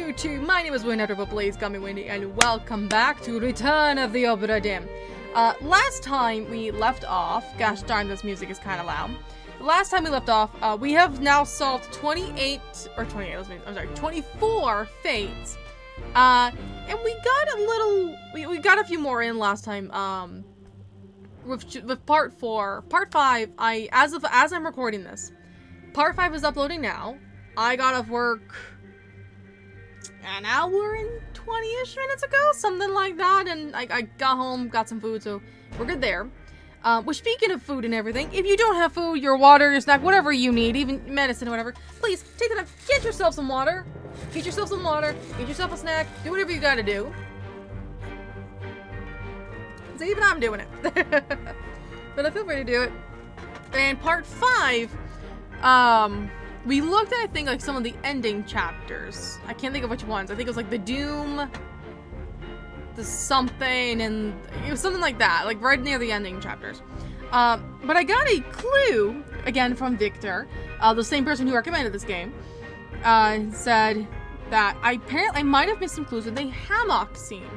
YouTube. My name is Winner, but please call me Windy, and welcome back to Return of the Obra Dinn. Last time we left off, gosh darn, this music is kind of loud. The last time we left off, we have now solved 24 fates. And we got a little, we got a few more in last time, with part 4. Part 5, as I'm recording this, part 5 is uploading now. I got off work an hour and 20-ish minutes ago, something like that, and I got home, got some food, so we're good there. Well, speaking of food and everything, if you don't have food, your water, your snack, whatever you need, even medicine or whatever, please take the time, get yourself some water, get yourself a snack, do whatever you gotta do. So even I'm doing it. But I feel free to do it. And part 5, we looked at, I think, like some of the ending chapters. I can't think of which ones. I think it was like the Doom, the something, and it was something like that, like right near the ending chapters. But I got a clue, again from Victor, the same person who recommended this game, said that I might have missed some clues with the hammock scene.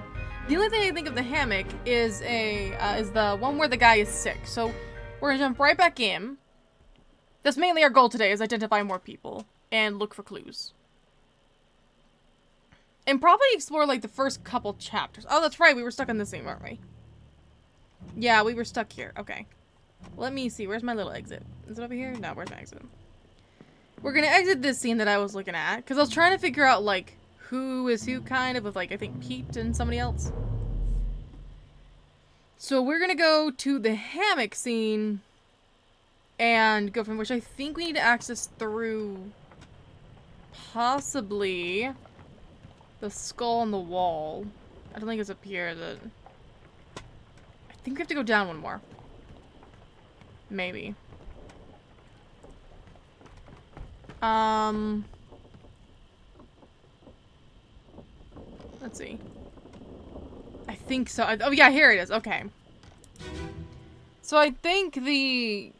The only thing I think of the hammock is the one where the guy is sick. So we're gonna jump right back in. That's mainly our goal today, is identify more people and look for clues. And probably explore, like, the first couple chapters. Oh, that's right, we were stuck in this scene, weren't we? Yeah, we were stuck here. Okay. Let me see, where's my little exit? Is it over here? No, where's my exit? We're gonna exit this scene that I was looking at, because I was trying to figure out, like, who is who, kind of, with, like, I think Pete and somebody else. So we're gonna go to the hammock scene and go from which I think we need to access through possibly the skull on the wall. I don't think it's up here. I think we have to go down one more. Maybe. Let's see. I think so. Oh yeah, here it is. Okay. So I think the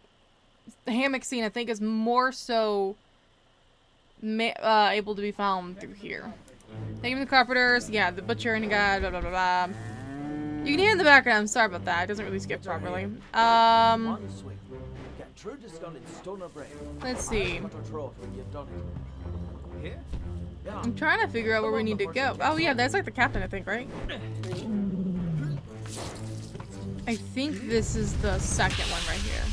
hammock scene, I think, is more so able to be found through here. Thank you for the carpenters, yeah, the butcher and the guy, blah blah blah blah. You can hear in the background, I'm sorry about that, it doesn't really skip properly. Let's see. I'm trying to figure out where we need to go. Oh yeah, that's like the captain, I think, right? I think this is the second one right here.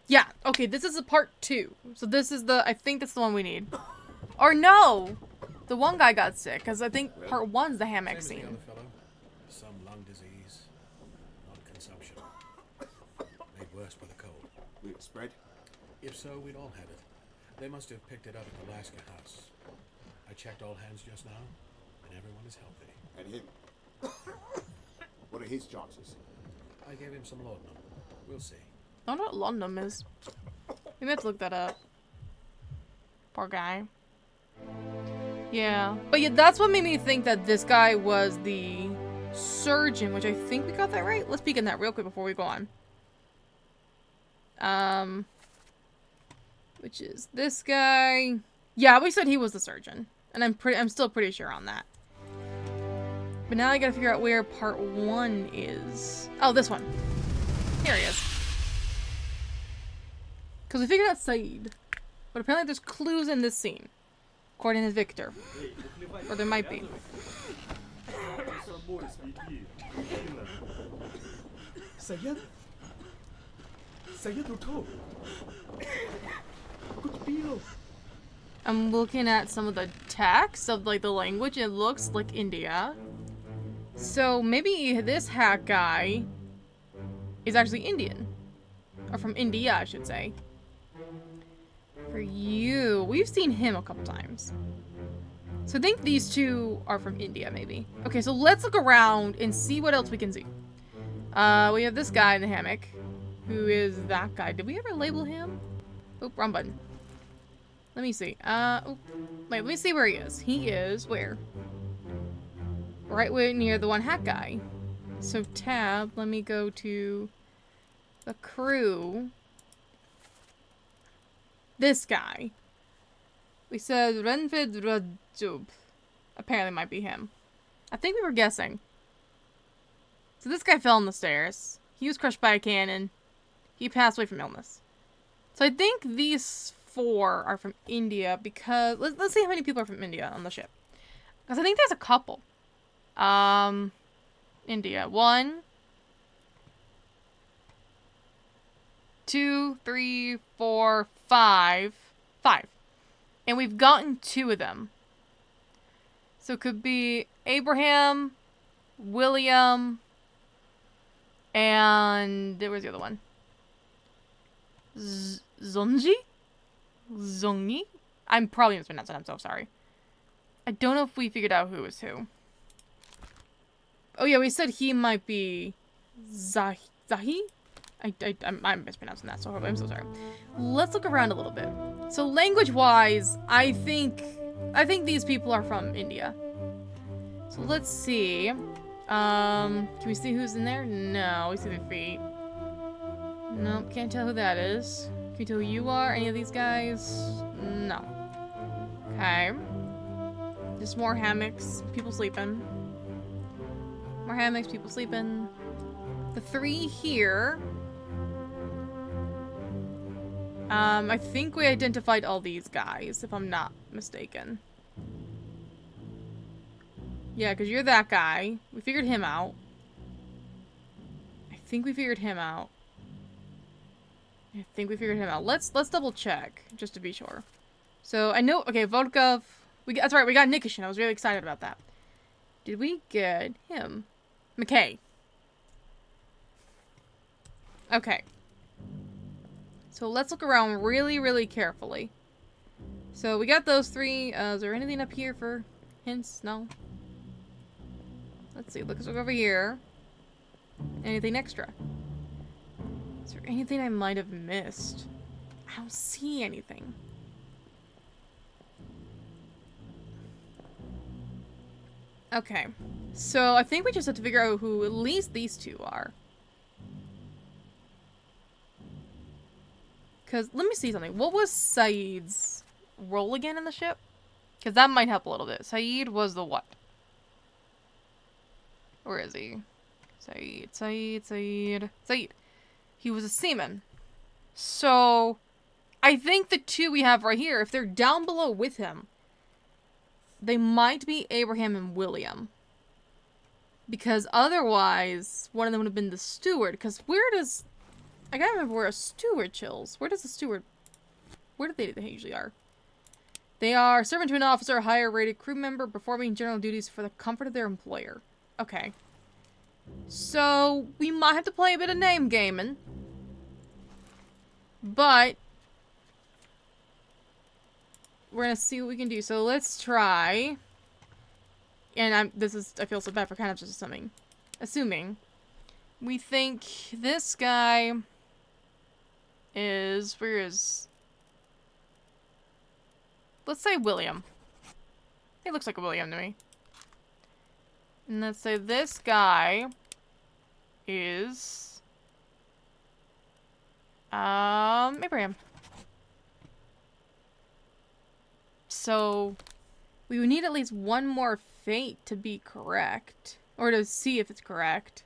Yeah, okay, this is a part 2. So this is I think that's the one we need. Or no! The one guy got sick, because I think part 1's the hammock scene. Some lung disease, not consumption. Made worse by the cold. Will it spread? If so, we'd all have it. They must have picked it up at the Alaska house. I checked all hands just now, and everyone is healthy. And him? What are his chances? I gave him some laudanum. We'll see. I don't know what laudanum is. We have to look that up. Poor guy. Yeah. But yeah, that's what made me think that this guy was the surgeon, which I think we got that right. Let's peek in that real quick before we go on. Which is this guy. Yeah, we said he was the surgeon. And I'm still pretty sure on that. But now I gotta figure out where part 1 is. Oh, this one. Here he is. Because we figured out Said. But apparently there's clues in this scene. According to Victor. Or there might be. Sayed? Sayed Ruto. I'm looking at some of the text of, like, the language. It looks like India. So maybe this hack guy is actually Indian. Or from India, I should say. For you, we've seen him a couple times. So I think these two are from India, maybe. Okay, so let's look around and see what else we can see. We have this guy in the hammock. Who is that guy? Did we ever label him? Oh, wrong button. Let me see. Oh, wait, let me see where he is. He is where? Right near the one hack guy. So tab, let me go to the crew. This guy. We said Renvid Rajub. Apparently might be him. I think we were guessing. So this guy fell on the stairs. He was crushed by a cannon. He passed away from illness. So I think these 4 are from India because... Let's see how many people are from India on the ship. Because I think there's a couple. India. 1, 2, 3, 4, 5. 5. And we've gotten 2 of them. So it could be Abraham, William, and... Where's the other one? Zonji? Zongi? I'm probably mispronouncing it. I'm so sorry. I don't know if we figured out who was who. Oh yeah, we said he might be Zahi? I'm mispronouncing that, so I'm so sorry. Let's look around a little bit. So language-wise, I think these people are from India. So let's see. Can we see who's in there? No, we see their feet. Nope, can't tell who that is. Can you tell who you are? Any of these guys? No. Okay. Just more hammocks, people sleeping. More hammocks, people sleeping. The 3 here. I think we identified all these guys, if I'm not mistaken. Yeah, because you're that guy. We figured him out. I think we figured him out. Let's double check, just to be sure. So, I know... Okay, Volkov... That's right, we got Nikishin. I was really excited about that. Did we get him? McKay. Okay. So let's look around really, really carefully. So we got those 3. Is there anything up here for hints? No? Let's see. Let's look over here. Anything extra? Is there anything I might have missed? I don't see anything. Okay. So I think we just have to figure out who at least these 2 are. Because, let me see something. What was Saeed's role again in the ship? Because that might help a little bit. Saeed was the what? Where is he? Saeed. He was a seaman. So, I think the 2 we have right here, if they're down below with him, they might be Abraham and William. Because otherwise, one of them would have been the steward. Because where does... I gotta remember where a steward chills. Where does the steward... Where do they usually are? They are servant to an officer, a higher rated crew member, performing general duties for the comfort of their employer. Okay. So, we might have to play a bit of name gaming. But... we're gonna see what we can do. So, let's try... And I feel so bad for kind of just assuming. We think this guy is, let's say William. He looks like a William to me. And let's say this guy is, Abraham. So, we would need at least one more fate to be correct. Or to see if it's correct.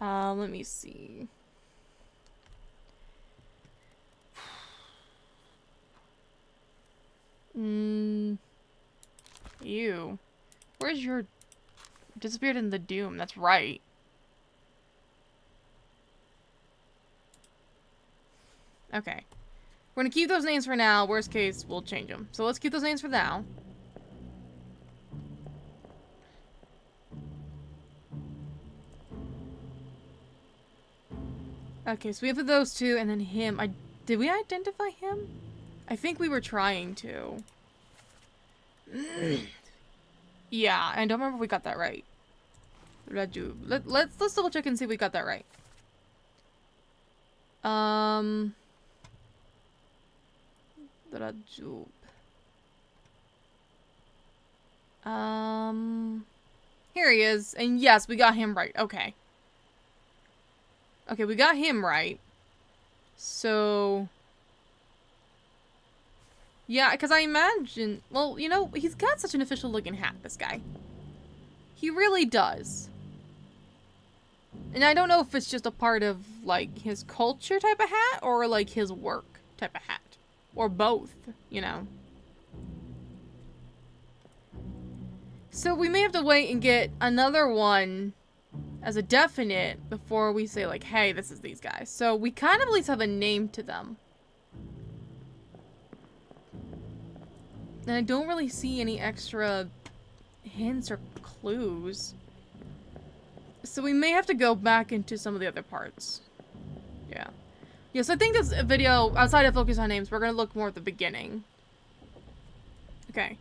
Let me see. You. Where's your... Disappeared in the Doom. That's right. Okay. We're gonna keep those names for now. Worst case, we'll change them. So let's keep those names for now. Okay, so we have those 2, and then him. Did we identify him? I think we were trying to. Yeah, I don't remember if we got that right. Raju. Let's double check and see if we got that right. Raju. Here he is, and yes, we got him right. Okay. Okay, we got him right. So... Yeah, because I imagine... Well, you know, he's got such an official-looking hat, this guy. He really does. And I don't know if it's just a part of, like, his culture type of hat or, like, his work type of hat. Or both, you know. So we may have to wait and get another one as a definite before we say, like, hey, this is these guys. So we kind of at least have a name to them. And I don't really see any extra hints or clues. So we may have to go back into some of the other parts. Yeah. Yeah, so I think this video, outside of focus on names, we're gonna look more at the beginning. Okay.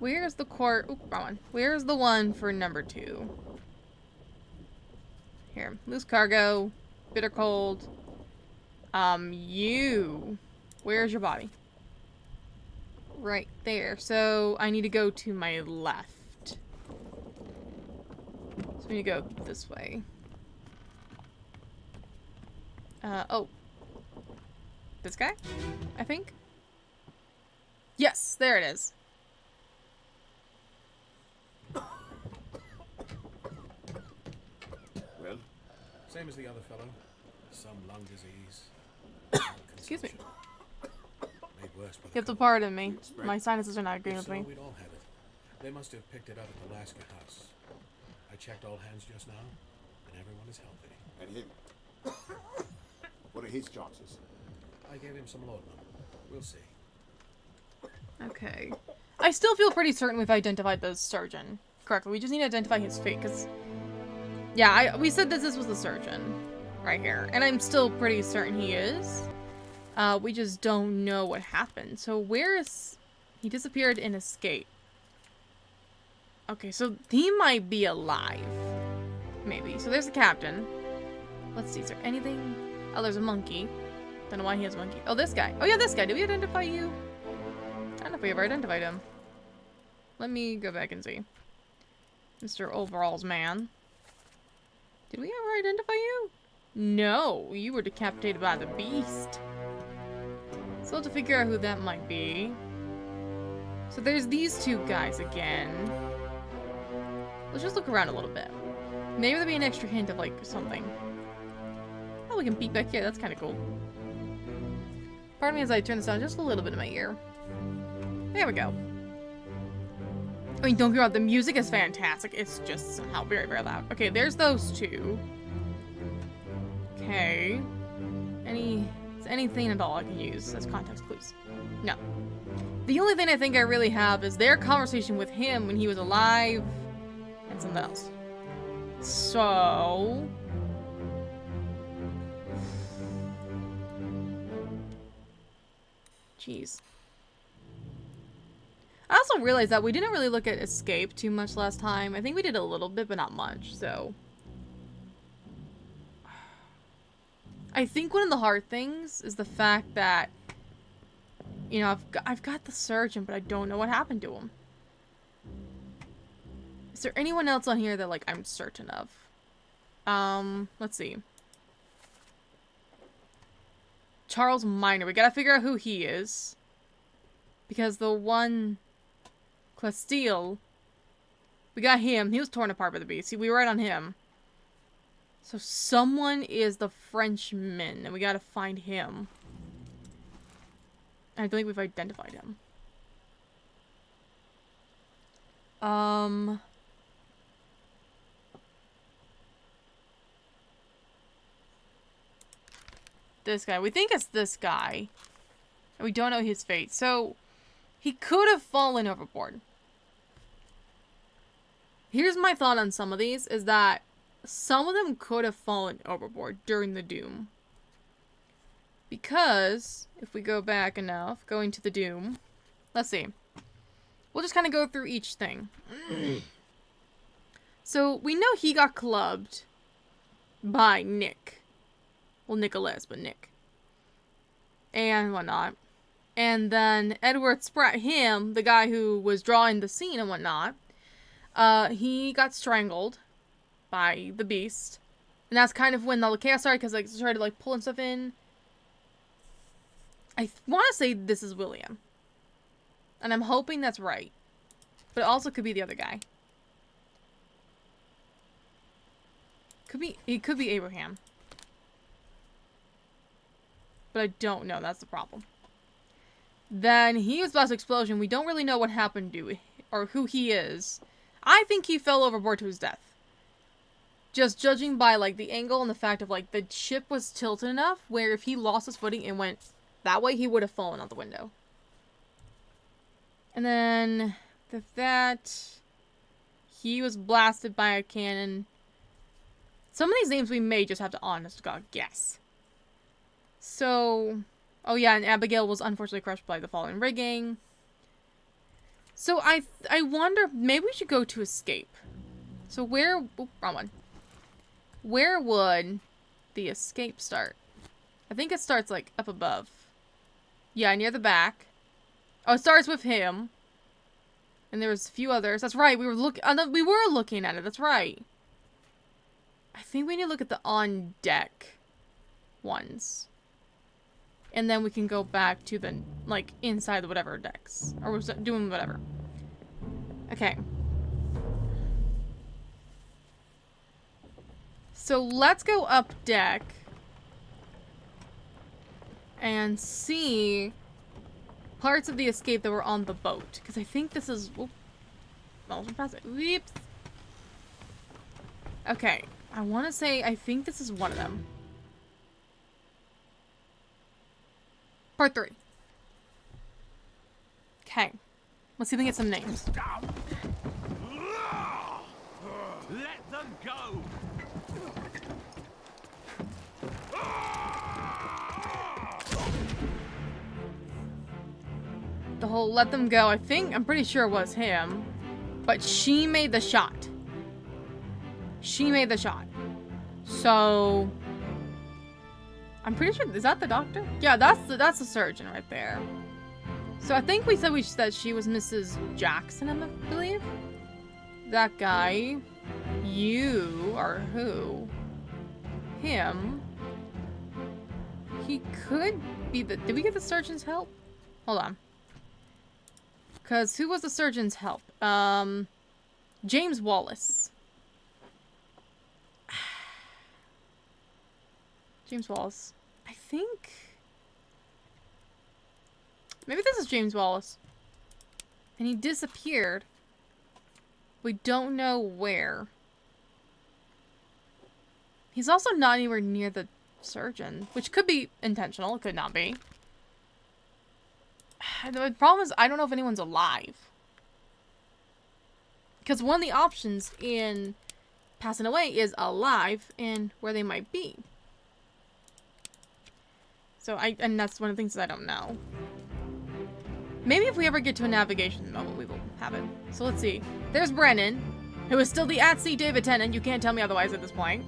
Where's the court? Oop, wrong one. Where's the one for number 2? Here. Loose cargo. Bitter cold. You. Where's your body? Right there. So I need to go to my left. So we need to go this way. Oh. This guy? I think? Yes, there it is. Well, Same as the other fellow. Some lung disease. Excuse me. Made worse by You have to pardon me. Spread. My sinuses are not agreeing If with so, me. we'd all had it. They must have picked it up at the Alaska house. I checked all hands just now, and everyone is healthy. and him. What are his chances? I gave him some laudanum. We'll see. Okay. I still feel pretty certain we've identified the surgeon correctly. We just need to identify his fate, because... Yeah, we said that this was the surgeon. Right here. And I'm still pretty certain he is. We just don't know what happened. So where is... He disappeared in escape. Okay, so he might be alive. Maybe. So there's the captain. Let's see, is there anything... Oh, there's a monkey. Don't know why he has a monkey. Oh, this guy. Oh yeah, this guy. Did we identify you? I don't know if we ever identified him. Let me go back and see. Mr. Overall's man. Did we ever identify you? No, you were decapitated by the beast. So we'll have to figure out who that might be. So there's these two guys again. Let's just look around a little bit. Maybe there'll be an extra hint of like something. Oh, we can peek back here. That's kind of cool. Pardon me as I turn this down just a little bit in my ear. There we go. I mean, don't get me wrong, the music is fantastic. It's just somehow very, very loud. Okay, there's those two. Okay. Anything at all I can use as context clues? No. The only thing I think I really have is their conversation with him when he was alive and something else. So... Jeez. I also realized that we didn't really look at escape too much last time. I think we did a little bit, but not much, so... I think one of the hard things is the fact that, you know, I've got the surgeon, but I don't know what happened to him. Is there anyone else on here that, like, I'm certain of? Let's see. Charles Minor. We gotta figure out who he is. Because the one... Castile. We got him. He was torn apart by the beast. See, we were right on him. So someone is the Frenchman, and we gotta find him. I don't think we've identified him. This guy. We think it's this guy. And we don't know his fate. So, he could have fallen overboard. Here's my thought on some of these, is that some of them could have fallen overboard during the doom. Because, if we go back enough, going to the doom, let's see. We'll just kind of go through each thing. So, we know he got clubbed by Nick. Well, Nicholas, but Nick. And whatnot. And then Edward Spratt, him, the guy who was drawing the scene and whatnot, he got strangled by the beast. And that's kind of when all the chaos started, because like, it started like pulling stuff in. I want to say this is William. And I'm hoping that's right. But it also could be the other guy. It could be Abraham. But I don't know, that's the problem. Then he was about to explosion. We don't really know what happened to or who he is. I think he fell overboard to his death. Just judging by like the angle and the fact of like the ship was tilted enough where if he lost his footing and went that way, he would have fallen out the window. And then he was blasted by a cannon. Some of these names we may just have to honest to God guess. So, oh yeah, and Abigail was unfortunately crushed by the falling rigging. So I wonder, maybe we should go to escape. So where, oh, wrong one. Where would the escape start? I think it starts like up above. Yeah, near the back. Oh, it starts with him. And there was a few others. That's right, we were looking at it, that's right. I think we need to look at the on deck ones. And then we can go back to the, like, inside the whatever decks. Or we're doing whatever. Okay. So let's go up deck. And see parts of the escape that were on the boat. Because I think this is... Whoop. Almost past it. Whoops. Okay. I want to say, I think this is one of them. Part 3. Okay. Let's see if we can get some names. Let them go! The whole let them go, I'm pretty sure it was him. But she made the shot. She made the shot. So... I'm pretty sure, is that the doctor? Yeah, that's the surgeon right there. So I think we said that she was Mrs. Jackson, I believe. That guy. You are who? Him. He could be the... Did we get the surgeon's help? Hold on. Because who was the surgeon's help? James Wallace. James Wallace. I think... Maybe this is James Wallace. And he disappeared. We don't know where. He's also not anywhere near the surgeon. Which could be intentional. It could not be. The problem is I don't know if anyone's alive. Because one of the options in passing away is alive and where they might be. So and that's one of the things that I don't know. Maybe if we ever get to a navigation moment, we will have it. So let's see. There's Brennan, who is still the at-sea David Tennant. You can't tell me otherwise at this point.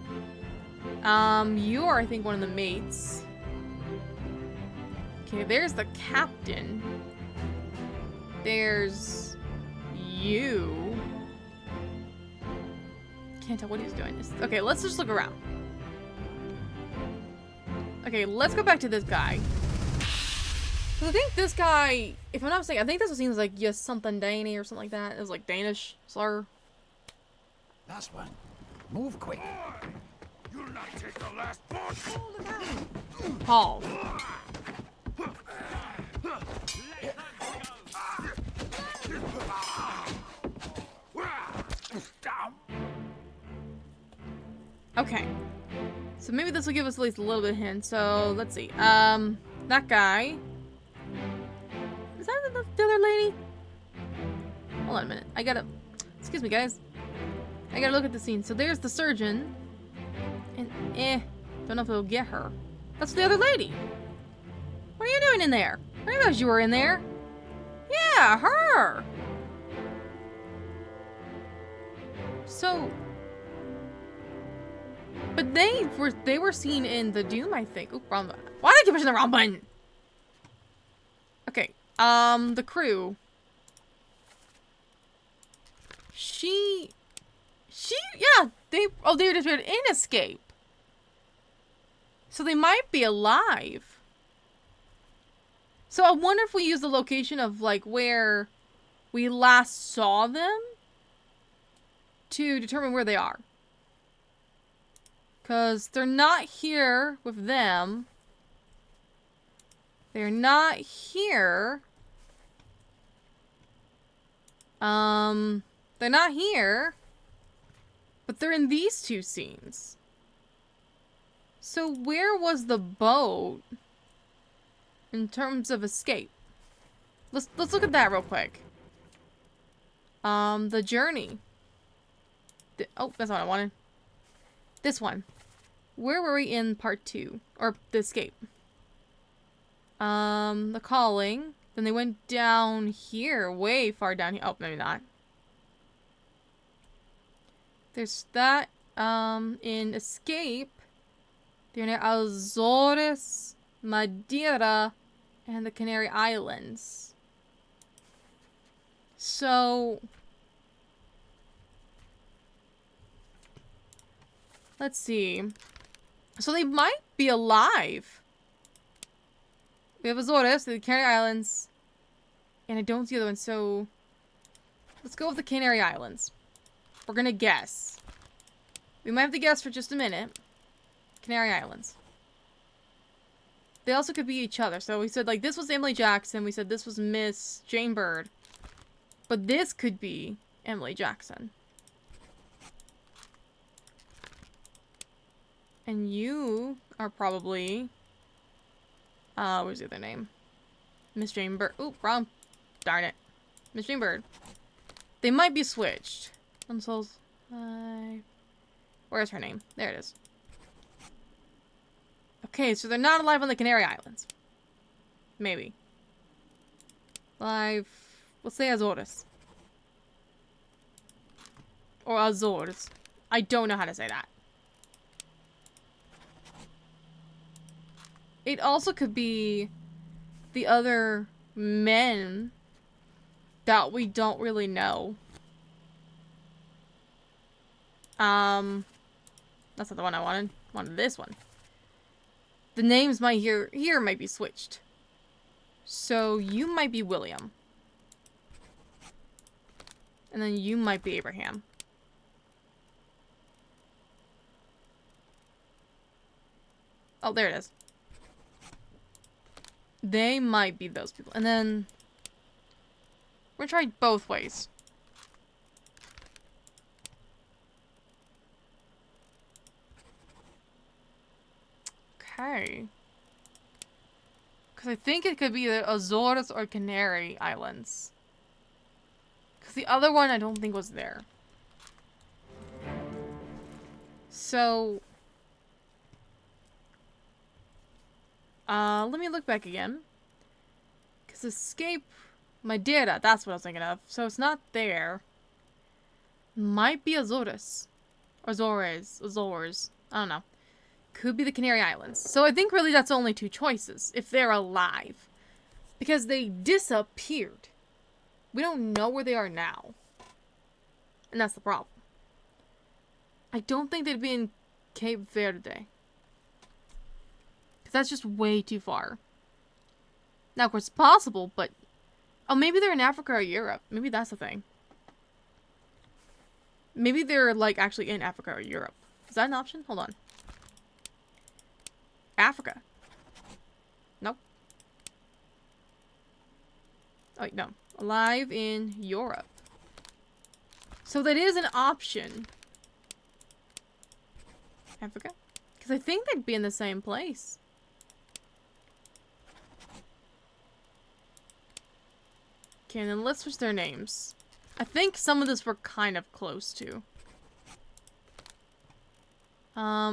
You are, I think, one of the mates. Okay, there's the captain. There's you. Can't tell what he's doing. Okay, let's just look around. Okay, let's go back to this guy. So I think this guy, if I'm not mistaken, I think this seems like yes something Danny or something like that. It was like Danish slur. Last one. Move quick. You'll not take the last one! Paul. Okay. So maybe this will give us at least a little bit of hint. So let's see. That guy. Is that the other lady? Hold on a minute. I gotta... Excuse me, guys. I gotta look at the scene. So there's the surgeon. And, don't know if it'll get her. That's the other lady. What are you doing in there? I didn't realize you were in there. Yeah, her! So... But they were seen in the Doom, I think. Oop, wrong button. Why did I keep pushing the wrong button? Okay. The crew. Yeah, they disappeared in Escape. So they might be alive. So I wonder if we use the location of, like, where we last saw them to determine where they are. Because they're not here with them. They're not here. They're not here. But they're in these two scenes. So where was the boat in terms of escape? Let's look at that real quick. The journey. Oh, that's not what I wanted. This one. Where were we in part 2? Or the escape? The calling. Then they went down here. Way far down here. Oh, maybe not. There's that. In escape. They're near Azores, Madeira, and the Canary Islands. So... let's see. So they might be alive. We have Azores, the Canary Islands. And I don't see the other one, so... let's go with the Canary Islands. We're gonna guess. We might have to guess for just a minute. Canary Islands. They also could be each other. So we said, like, this was Emily Jackson. We said this was Miss Jane Bird. But this could be Emily Jackson. And you are probably... where's the other name? Miss Jane Bird. Oop, wrong. Darn it. Miss Jane Bird. They might be switched. Unsouls. Where's her name? There it is. Okay, so they're not alive on the Canary Islands. Maybe. Live... let's say Azores. Or Azores. I don't know how to say that. It also could be the other men that we don't really know. That's not the one I wanted. I wanted this one. The names might here might be switched. So you might be William. And then you might be Abraham. Oh, there it is. They might be those people. And then... we're gonna try both ways. Okay. Because I think it could be the Azores or Canary Islands. Because the other one I don't think was there. So... let me look back again. Because escape Madeira, that's what I was thinking of. So it's not there. Might be Azores. Or Azores. I don't know. Could be the Canary Islands. So I think really that's only two choices. If they're alive. Because they disappeared. We don't know where they are now. And that's the problem. I don't think they'd be in Cape Verde. That's just way too far. Now, of course, it's possible, but... oh, maybe they're in Africa or Europe. Maybe that's the thing. Maybe they're, like, actually in Africa or Europe. Is that an option? Hold on. Africa. Nope. Oh, no. Alive in Europe. So that is an option. Africa? Because I think they'd be in the same place. Okay, and then let's switch their names. I think some of this we're kind of close to.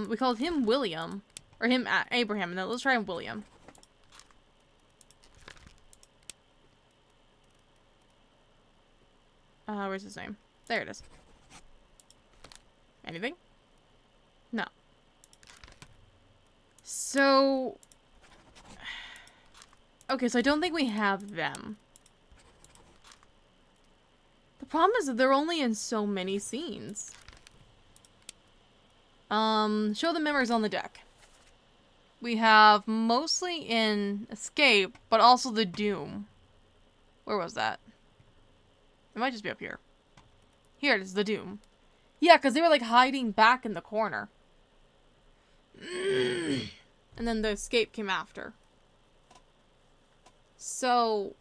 We called him William. Or him Abraham, and then let's try William. Where's his name? There it is. Anything? No. So... okay, so I don't think we have them. The problem is that they're only in so many scenes. Show the members on the deck. we have mostly in Escape, but also the Doom. Where was that? It might just be up here. Here it is, the Doom. Yeah, because they were like hiding back in the corner. And then the Escape came after. So,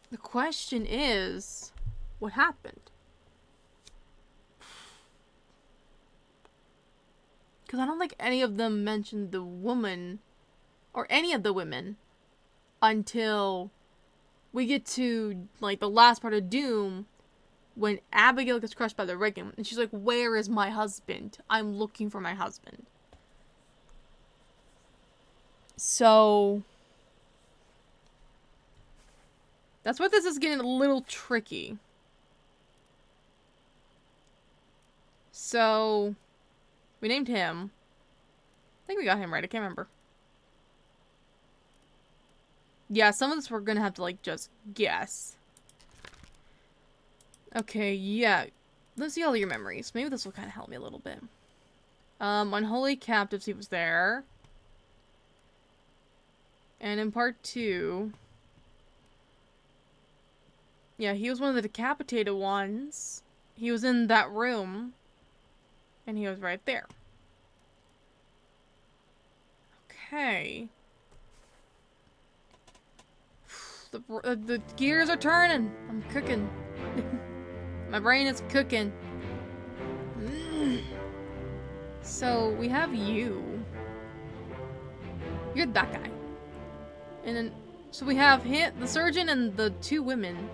the question is, what happened? Because I don't think any of them mentioned the woman, or any of the women, until we get to, like, the last part of Doom, when Abigail gets crushed by the rigging, and she's like, where is my husband? I'm looking for my husband. So, that's why this is getting a little tricky. So, we named him. I think we got him right. I can't remember. Yeah, some of this we're gonna have to, like, just guess. Okay, yeah. Let's see all your memories. Maybe this will kind of help me a little bit. Unholy Captives, he was there. And in part 2... yeah, he was one of the decapitated ones. He was in that room. And he was right there. Okay. The gears are turning. I'm cooking. My brain is cooking. So, we have you. You're that guy. And then, so we have him, the surgeon, and the 2 women.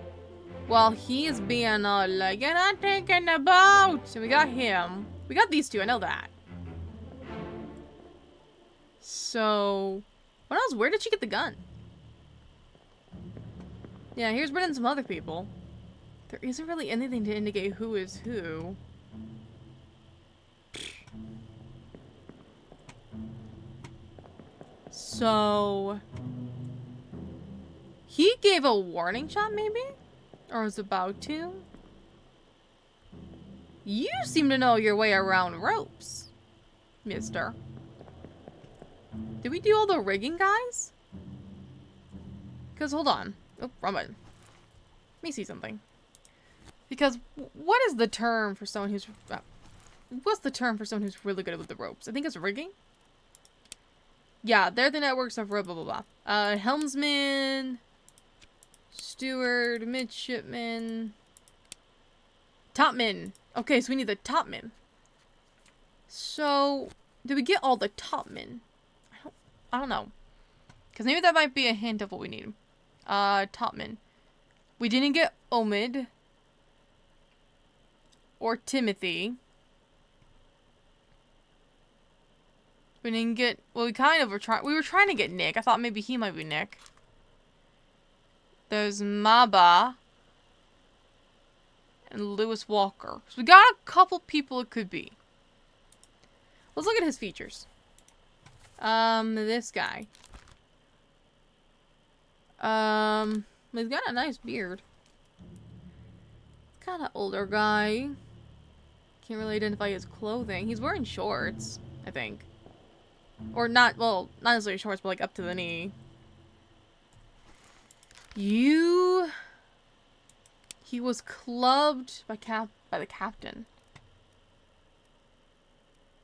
While he is being like, you're not taking the boat! So we got him. We got these 2, I know that. So, what else? Where did she get the gun? Yeah, here's bringing some other people. There isn't really anything to indicate who is who. So... he gave a warning shot, maybe? Or was about to? You seem to know your way around ropes, mister. Did we do all the rigging, guys? Because, hold on. Oh, wrong button. Let me see something. Because, what is the term for someone who's... what's the term for someone who's really good with the ropes? I think it's rigging? Yeah, they're the networks of blah, blah, blah, blah. Helmsman... steward, midshipman... topman. Okay, so we need the topman. So, did we get all the topmen? I don't know. Because maybe that might be a hint of what we need. Topman. We didn't get Omid. Or Timothy. We didn't get... well, we kind of were trying... we were trying to get Nick. I thought maybe he might be Nick. There's Maba. And Lewis Walker. So we got a couple people it could be. Let's look at his features. This guy. He's got a nice beard. Kind of older guy. Can't really identify his clothing. He's wearing shorts, I think. Or not, well, not necessarily shorts, but like up to the knee. He was clubbed by the captain.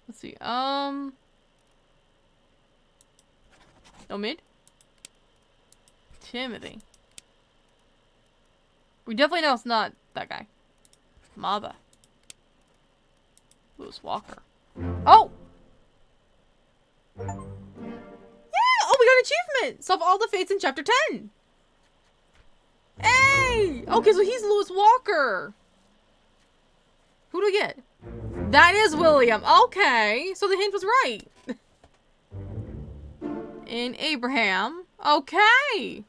Let's see. Omid? Timothy. We definitely know it's not that guy. Maba. Lewis Walker. Oh! Yeah! Oh, we got an achievement! Solve all the fates in chapter 10! Hey! Okay, so he's Lewis Walker. Who do we get? That is William. Okay, so the hint was right. And Abraham. Okay.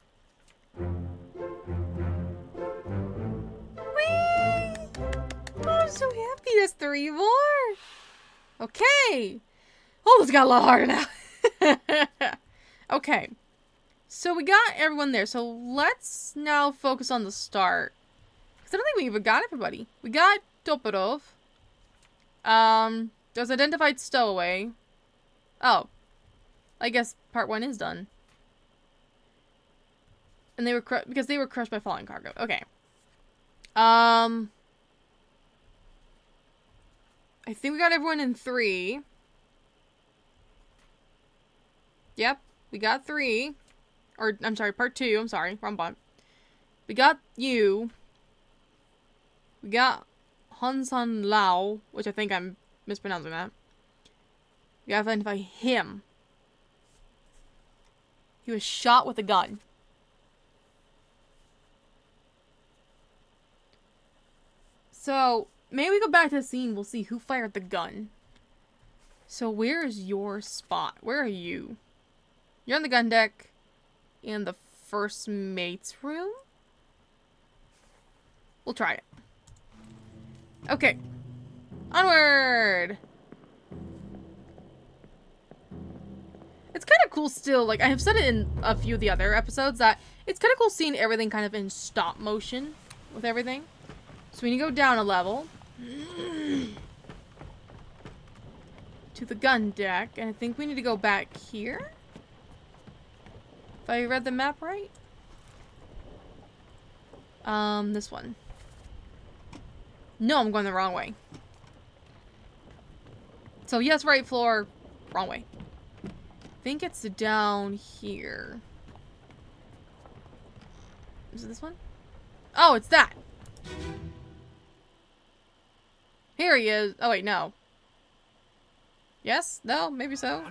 Whee! Oh, I'm so happy. That's 3 more. Okay. Oh, this got a lot harder now. Okay. So we got everyone there. So let's now focus on the start. Because I don't think we even got everybody. We got Toporov. There's identified stowaway. Oh. I guess part 1 is done. And they were because they were crushed by falling cargo. Okay. I think we got everyone in 3. Yep, we got 3. Or, I'm sorry, part 2. I'm sorry, wrong bot. We got you. We got Hansan Lao, which I think I'm mispronouncing that. We gotta identify him. He was shot with a gun. So, maybe we go back to the scene. We'll see who fired the gun. So, where is your spot? Where are you? You're on the gun deck in the first mate's room? We'll try it. Okay. Onward! It's kind of cool still, like, I have said it in a few of the other episodes, that it's kind of cool seeing everything kind of in stop motion with everything. So we need to go down a level to the gun deck, and I think we need to go back here. If I read the map right? This one. No, I'm going the wrong way. So yes, right floor, wrong way. I think it's down here. Is it this one? Oh, it's that! Here he is. Oh wait, no. Yes? No? Maybe so?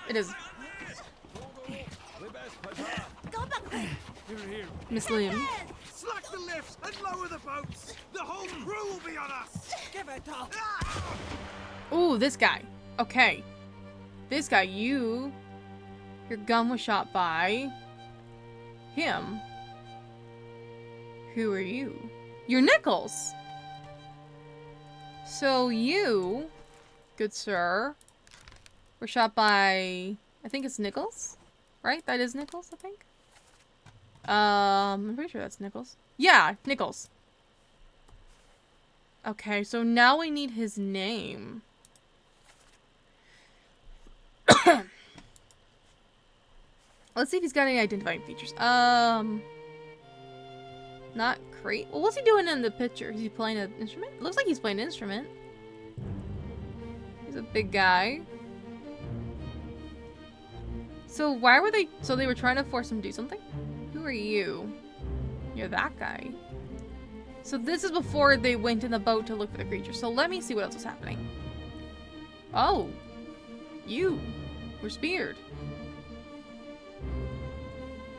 It is. Miss Lim. Slack the lifts and lower the boats. The whole crew will be on us. Give it up. Ooh, this guy. Okay. This guy, your gun was shot by him. Who are you? You're Nichols. So you, good sir, were shot by, I think it's Nichols, right? That is Nichols, I think. I'm pretty sure that's Nichols. Yeah, Nichols. Okay, so now we need his name. Let's see if he's got any identifying features. Not great. Well, what's he doing in the picture? Is he playing an instrument? It looks like he's playing an instrument. He's a big guy. So why were they... So they were trying to force him to do something? Who are you? You're that guy. So this is before they went in the boat to look for the creature. So let me see what else is happening. Oh. You were speared.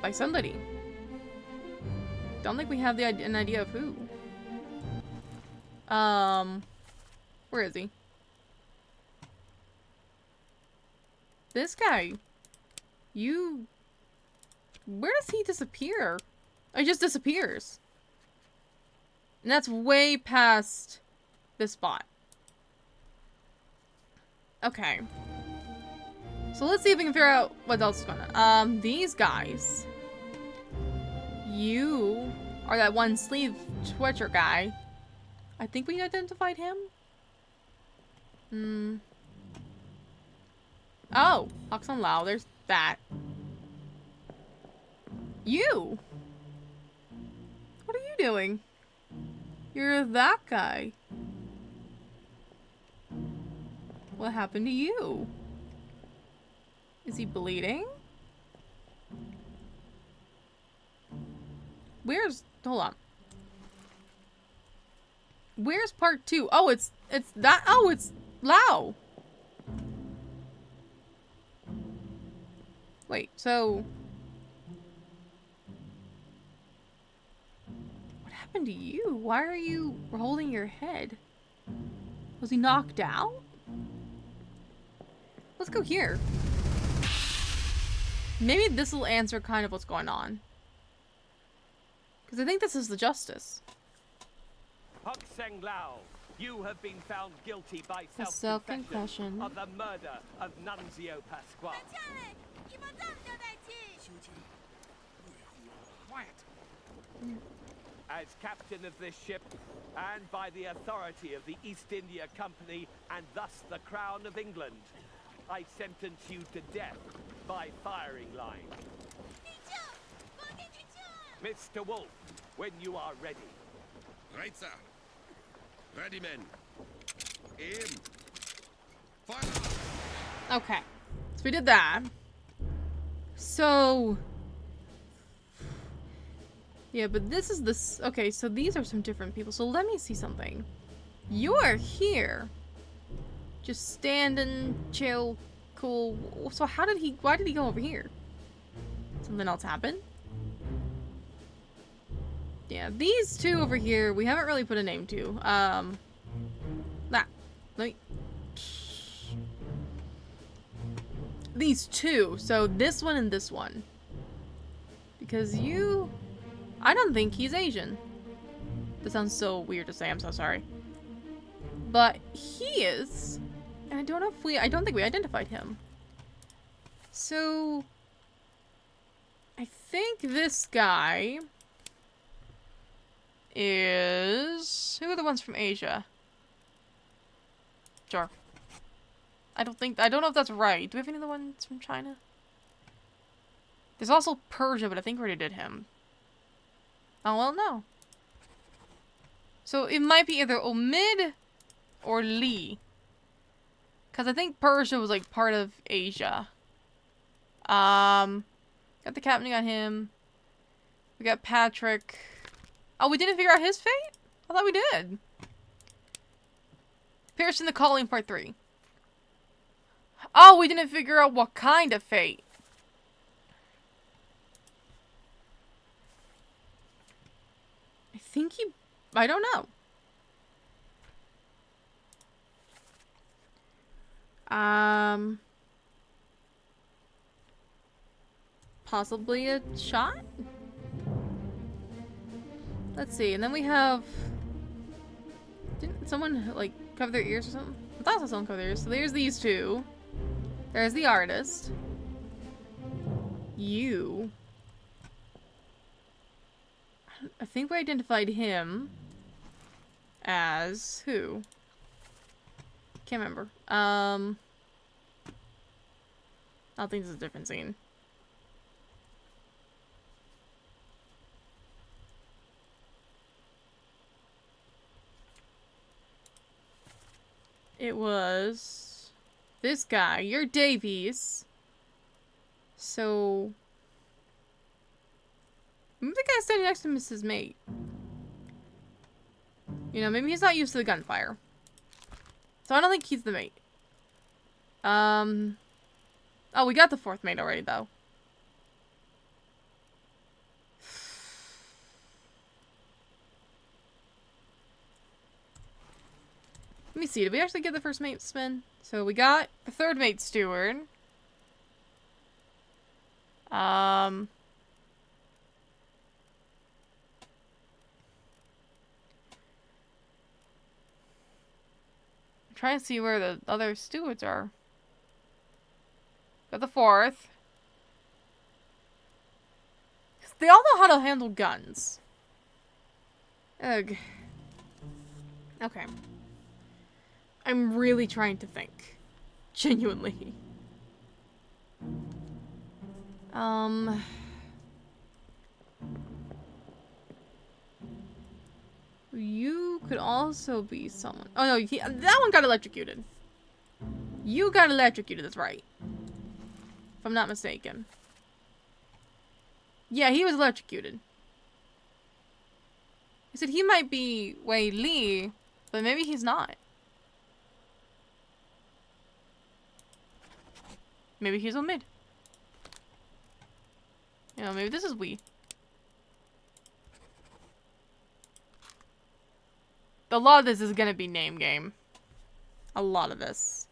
By somebody. Don't think we have an idea of who. Where is he? This guy. You... Where does he disappear? He just disappears. And that's way past this spot. Okay. So let's see if we can figure out what else is going on. These guys. You are that one sleeve twitcher guy. I think we identified him. Oh, Hoxon Lao, there's that. You! What are you doing? You're that guy. What happened to you? Is he bleeding? Hold on. Where's part 2? Oh, it's that. Oh, it's Lao. Wait, so what happened to you? Why are you holding your head? Was he knocked out? Let's go here. Maybe this will answer kind of what's going on. Because I think this is the justice. Hoxeng Lao, you have been found guilty by self-confession of the murder of Nunzio Pasquale. Quiet. As captain of this ship, and by the authority of the East India Company, and thus the Crown of England, I sentence you to death by firing line. Mr. Wolf, when you are ready. Right, sir. Ready, men. Aim. Fire! Okay. So we did that. So... yeah, but this is this... okay, so these are some different people. So let me see something. You are here. Just standing, chill, cool. So how did he... why did he go over here? Something else happened? Yeah, these two over here, we haven't really put a name to. Let me... these two. So this one and this one. Because you... I don't think he's Asian. That sounds so weird to say, I'm so sorry. But he is. And I don't know if we... I don't think we identified him. So... I think this guy... is... who are the ones from Asia? Sure. I don't know if that's right. Do we have any other ones from China? There's also Persia, but I think we already did him. Oh, well, no. So it might be either Omid or Lee. Because I think Persia was like part of Asia. Got the captain on him. We got Patrick. Oh, we didn't figure out his fate? I thought we did. Piercing the Calling Part 3. Oh, we didn't figure out what kind of fate. I think he... I don't know. Possibly a shot? Let's see, and then we have... didn't someone, like, cover their ears or something? I thought I saw someone cover their ears. So there's these two. There's the artist. You. I think we identified him as who? Can't remember. I think this is a different scene. It was this guy. You're Davies. So maybe the guy standing next to him is his mate. You know, maybe he's not used to the gunfire. So I don't think he's the mate. Oh, we got the fourth mate already, though. Let me see, did we actually get the first mate spin? So we got the third mate steward. I'm trying to see where the other stewards are. Got the fourth. They all know how to handle guns. Ugh. Okay. I'm really trying to think. Genuinely. You could also be someone. Oh no, that one got electrocuted. You got electrocuted, that's right. If I'm not mistaken. Yeah, he was electrocuted. I said he might be Wei Li, but maybe he's not. Maybe he's Omid. You know, maybe this is Wei. A lot of this is gonna be name game. A lot of this.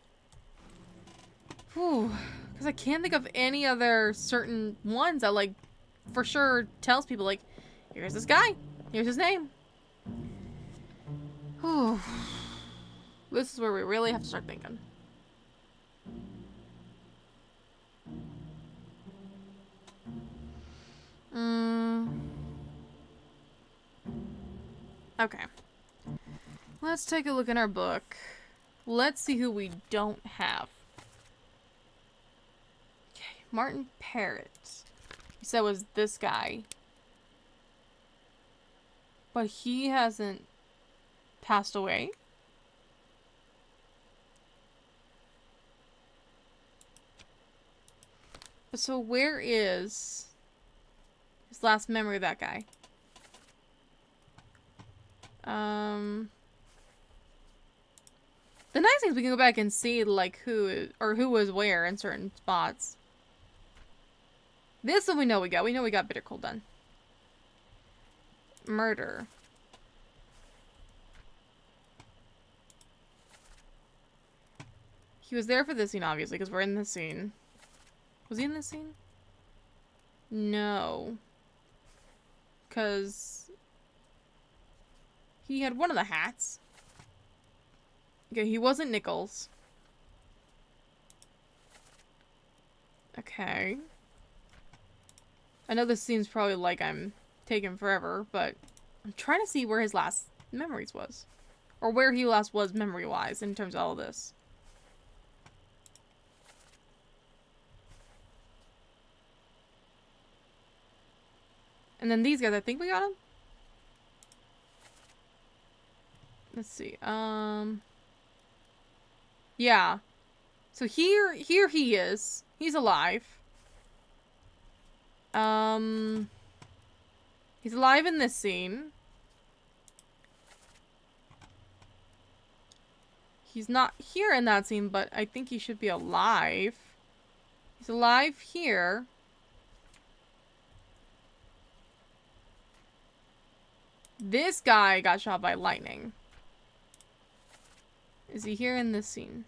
Whew. Because I can't think of any other certain ones that, like, for sure tells people, like, here's this guy. Here's his name. Whew. This is where we really have to start thinking. Okay. Let's take a look in our book. Let's see who we don't have. Martin Parrott. He said was this guy. But he hasn't passed away. So where is his last memory of that guy? The nice thing is we can go back and see like who was where in certain spots. This one we know we got. We know we got Bitter Cold done. Murder. He was there for this scene, obviously, because we're in this scene. Was he in this scene? No. Because he had one of the hats. Okay, he wasn't Nichols. Okay. I know this seems probably like I'm taking forever, but I'm trying to see where his last memories was. Or where he last was memory-wise in terms of all of this. And then these guys, I think we got them. Let's see. Yeah. So here he is. He's alive. He's alive in this scene. He's not here in that scene, but I think he should be alive. He's alive here. This guy got shot by lightning. Is he here in this scene?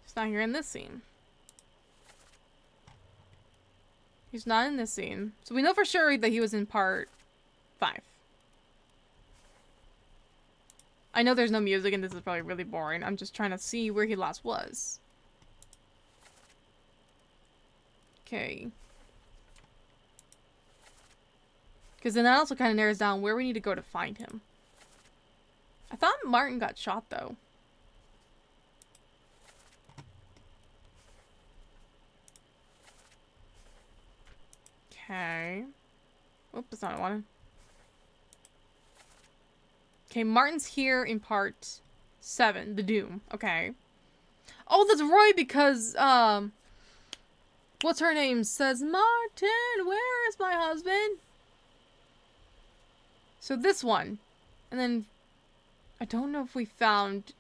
He's not here in this scene. He's not in this scene. So we know for sure that he was in part 5. I know there's no music and this is probably really boring. I'm just trying to see where he last was. Okay. Because then that also kind of narrows down where we need to go to find him. I thought Martin got shot, though. Okay. Oh, that's not what I wanted. Okay, Martin's here in part 7, the Doom. Okay. Oh, that's right, because, what's her name? Says, Martin, where is my husband? So this one. And then, I don't know if we found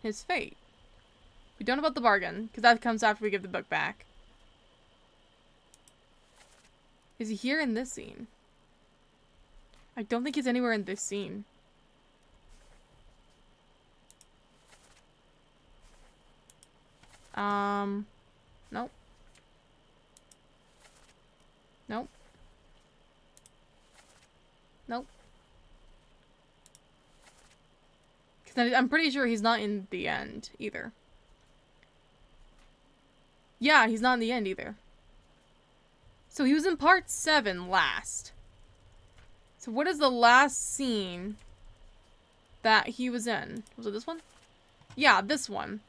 his fate. We don't know about the bargain, because that comes after we give the book back. Is he here in this scene? I don't think he's anywhere in this scene. Nope. Nope. Nope. Because I'm pretty sure he's not in the end either. Yeah, he's not in the end either. So he was in part 7 last. So what is the last scene that he was in? Was it this one? Yeah, this one.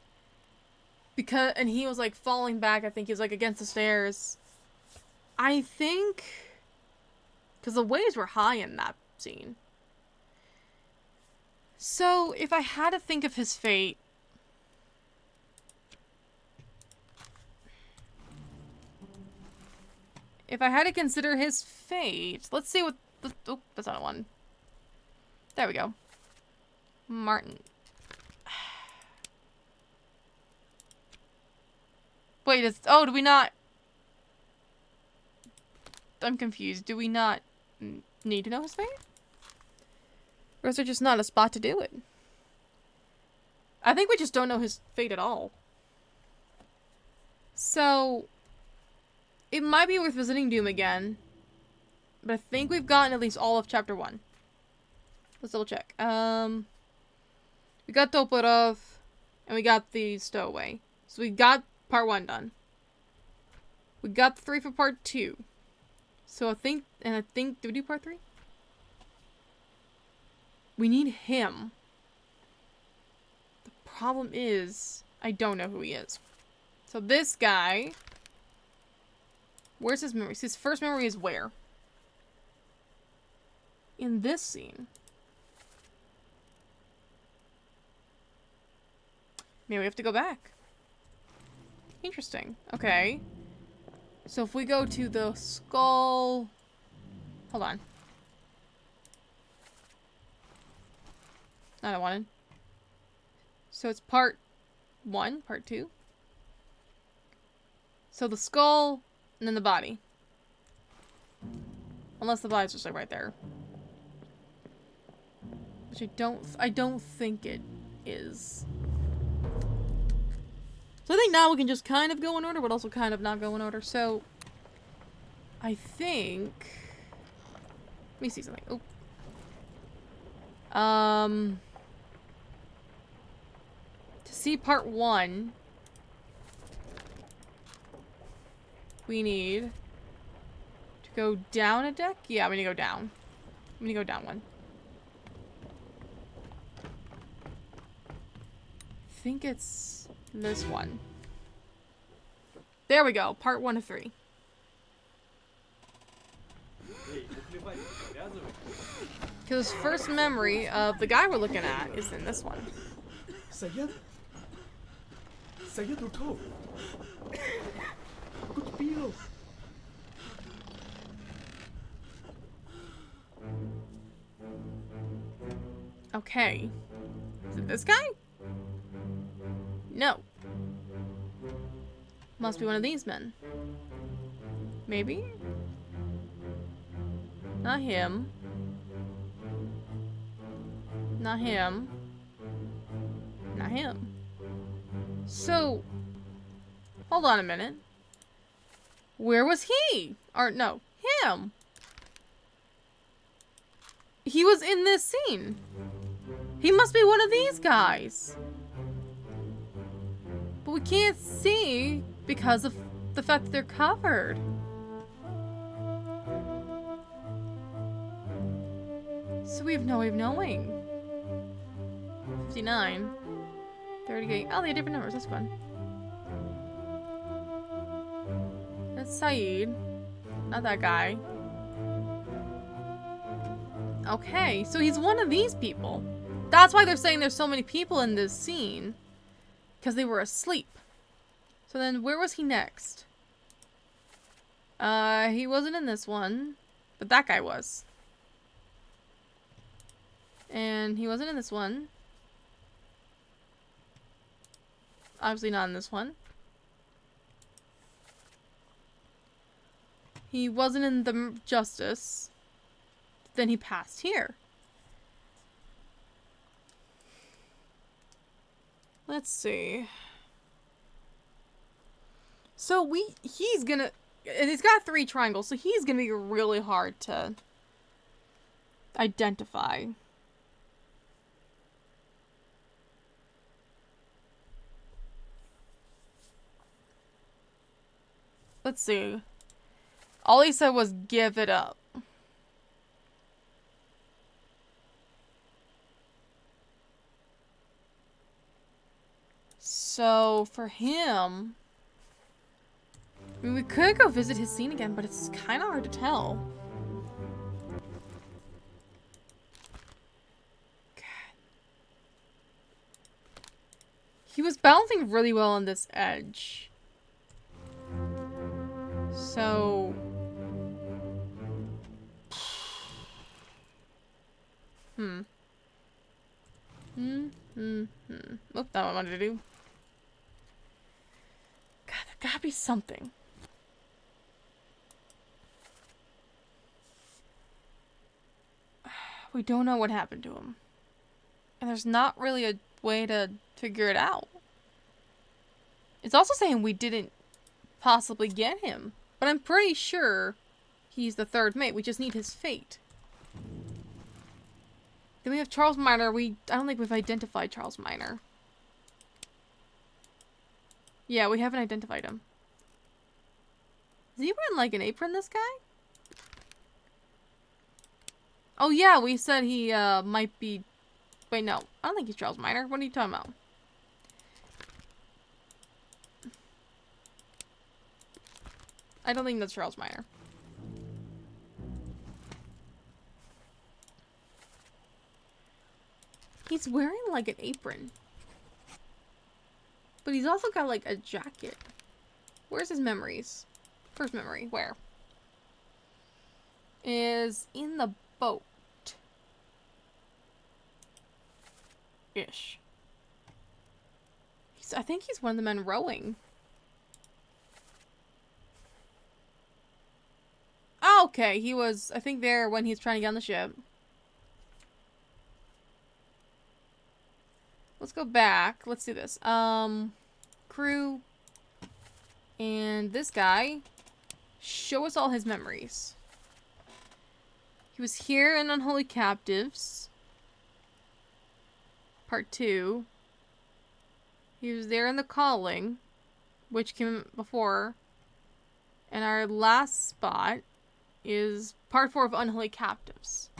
And he was like falling back. I think he was like against the stairs. I think, because the waves were high in that scene. So if I had to think of his fate, if I had to consider his fate, let's see what oh, that's not one. There we go. Martin. Wait, oh, do we not? I'm confused. Do we not need to know his fate? Or is there just not a spot to do it? I think we just don't know his fate at all. So, it might be worth visiting Doom again. But I think we've gotten at least all of chapter 1. Let's double check. We got Toporov, and we got the Stowaway. So we got part 1 done. We got the 3 for part 2. So I think, did we do part 3? We need him. The problem is, I don't know who he is. So this guy... Where's his memory? His first memory is where? In this scene. Maybe we have to go back. Interesting. Okay. So if we go to the skull... Hold on. Not what I wanted. So it's part 1, part 2. So the skull, and then the body. Unless the body's just like right there. Which I don't think it is. So I think now we can just kind of go in order, but also kind of not go in order. So I think... Let me see something. Oh. To see part 1, we need to go down a deck? Yeah, we need to go down. We need to go down one. I think it's this one. There we go. Part 1 of 3. Because first memory of the guy we're looking at is in this one. Sayed? Sayed Utov. Good deal. Okay. Is it this guy? No. Must be one of these men. Maybe? Not him. Not him. Not him. So, hold on a minute. Where was he? Or, no, him. He was in this scene. He must be one of these guys. But we can't see because of the fact that they're covered. So we have no way of knowing. 59. 38. Oh, they have different numbers. That's fun. That's Saeed. Not that guy. Okay, so he's one of these people. That's why they're saying there's so many people in this scene. Because they were asleep. So then, where was he next? He wasn't in this one. But that guy was. And he wasn't in this one. Obviously not in this one. He wasn't in the Justice. Then he passed here. Let's see. So he's gonna, and he's got 3 triangles, so he's gonna be really hard to identify. Let's see. All he said was give it up. So, for him... I mean, we could go visit his scene again, but it's kind of hard to tell. God. He was balancing really well on this edge. So... Oop, that one I wanted to do. God, there gotta be something. We don't know what happened to him. And there's not really a way to figure it out. It's also saying we didn't possibly get him. But I'm pretty sure he's the 3rd mate. We just need his fate. Then we have Charles Minor. I don't think we've identified Charles Minor. Yeah, we haven't identified him. Is he wearing like an apron, this guy? Oh yeah, we said he might be... Wait, no. I don't think he's Charles Minor. What are you talking about? I don't think that's Charles Meyer. He's wearing like an apron. But he's also got like a jacket. Where's his memories? First memory, where? Is in the boat. Ish. I think he's one of the men rowing. Oh, okay, he was, I think, there when he's trying to get on the ship. Let's go back. Let's do this. Crew. And this guy. Show us all his memories. He was here in Unholy Captives. Part 2. He was there in The Calling, which came before. And our last spot is Part 4 of Unholy Captives.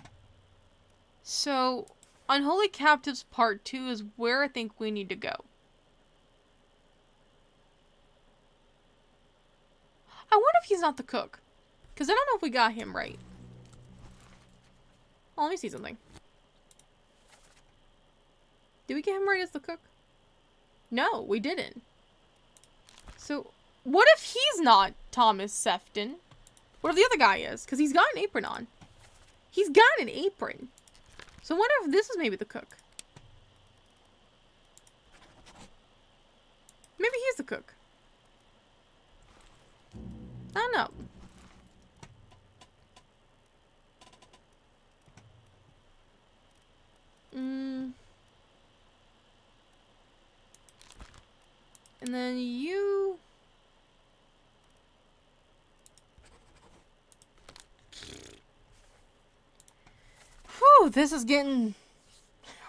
So, Unholy Captives Part 2 is where I think we need to go. I wonder if he's not the cook. Because I don't know if we got him right. Oh, let me see something. Did we get him right as the cook? No, we didn't. So, what if he's not Thomas Sefton? What if the other guy is? Because he's got an apron on. He's got an apron. So I wonder if this is maybe the cook. Maybe he's the cook. I don't know. And then you... Whew, this is getting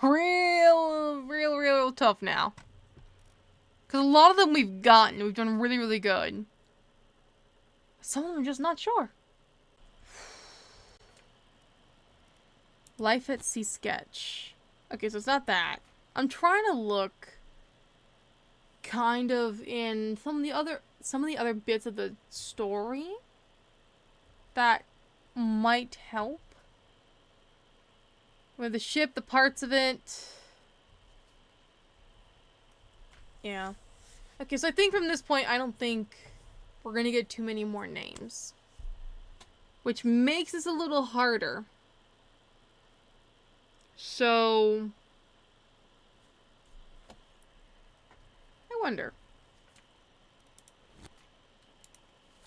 real tough now. Because a lot of them we've gotten. We've done really, really good. Some of them I'm just not sure. Life at Sea sketch. Okay, so it's not that. I'm trying to look kind of in some of the other bits of the story that might help. With the ship, the parts of it. Yeah. Okay, so I think from this point, I don't think we're gonna get too many more names. Which makes this a little harder. So... I wonder.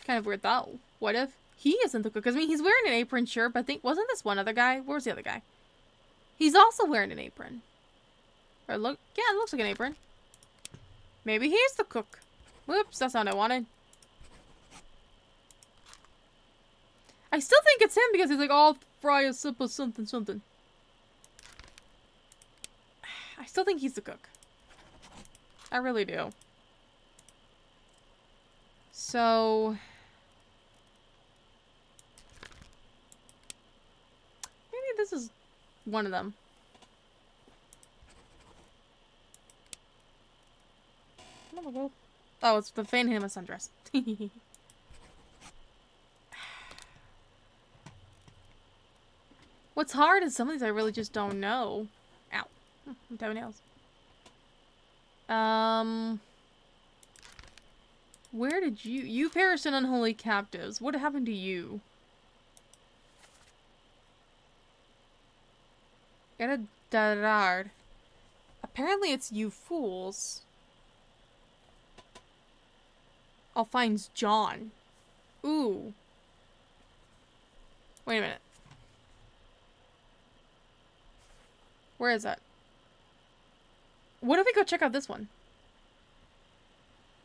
Kind of weird though. What if he isn't the cook? Because I mean, he's wearing an apron, sure, but I think... Wasn't this one other guy? Where was the other guy? He's also wearing an apron. Or look... Yeah, it looks like an apron. Maybe he's the cook. Whoops, that's not what I wanted. I still think it's him because he's like, I'll fry a sip of something, something. I still think he's the cook. I really do. So... maybe this is one of them. Oh, it's the fan him a sundress. What's hard is some of these I really just don't know. Ow. My toenails. Where did you... You perished in Unholy Captives. What happened to you? Era Darar. Apparently it's you fools. Oh, finds John. Ooh. Wait a minute. Where is that? What if we go check out this one?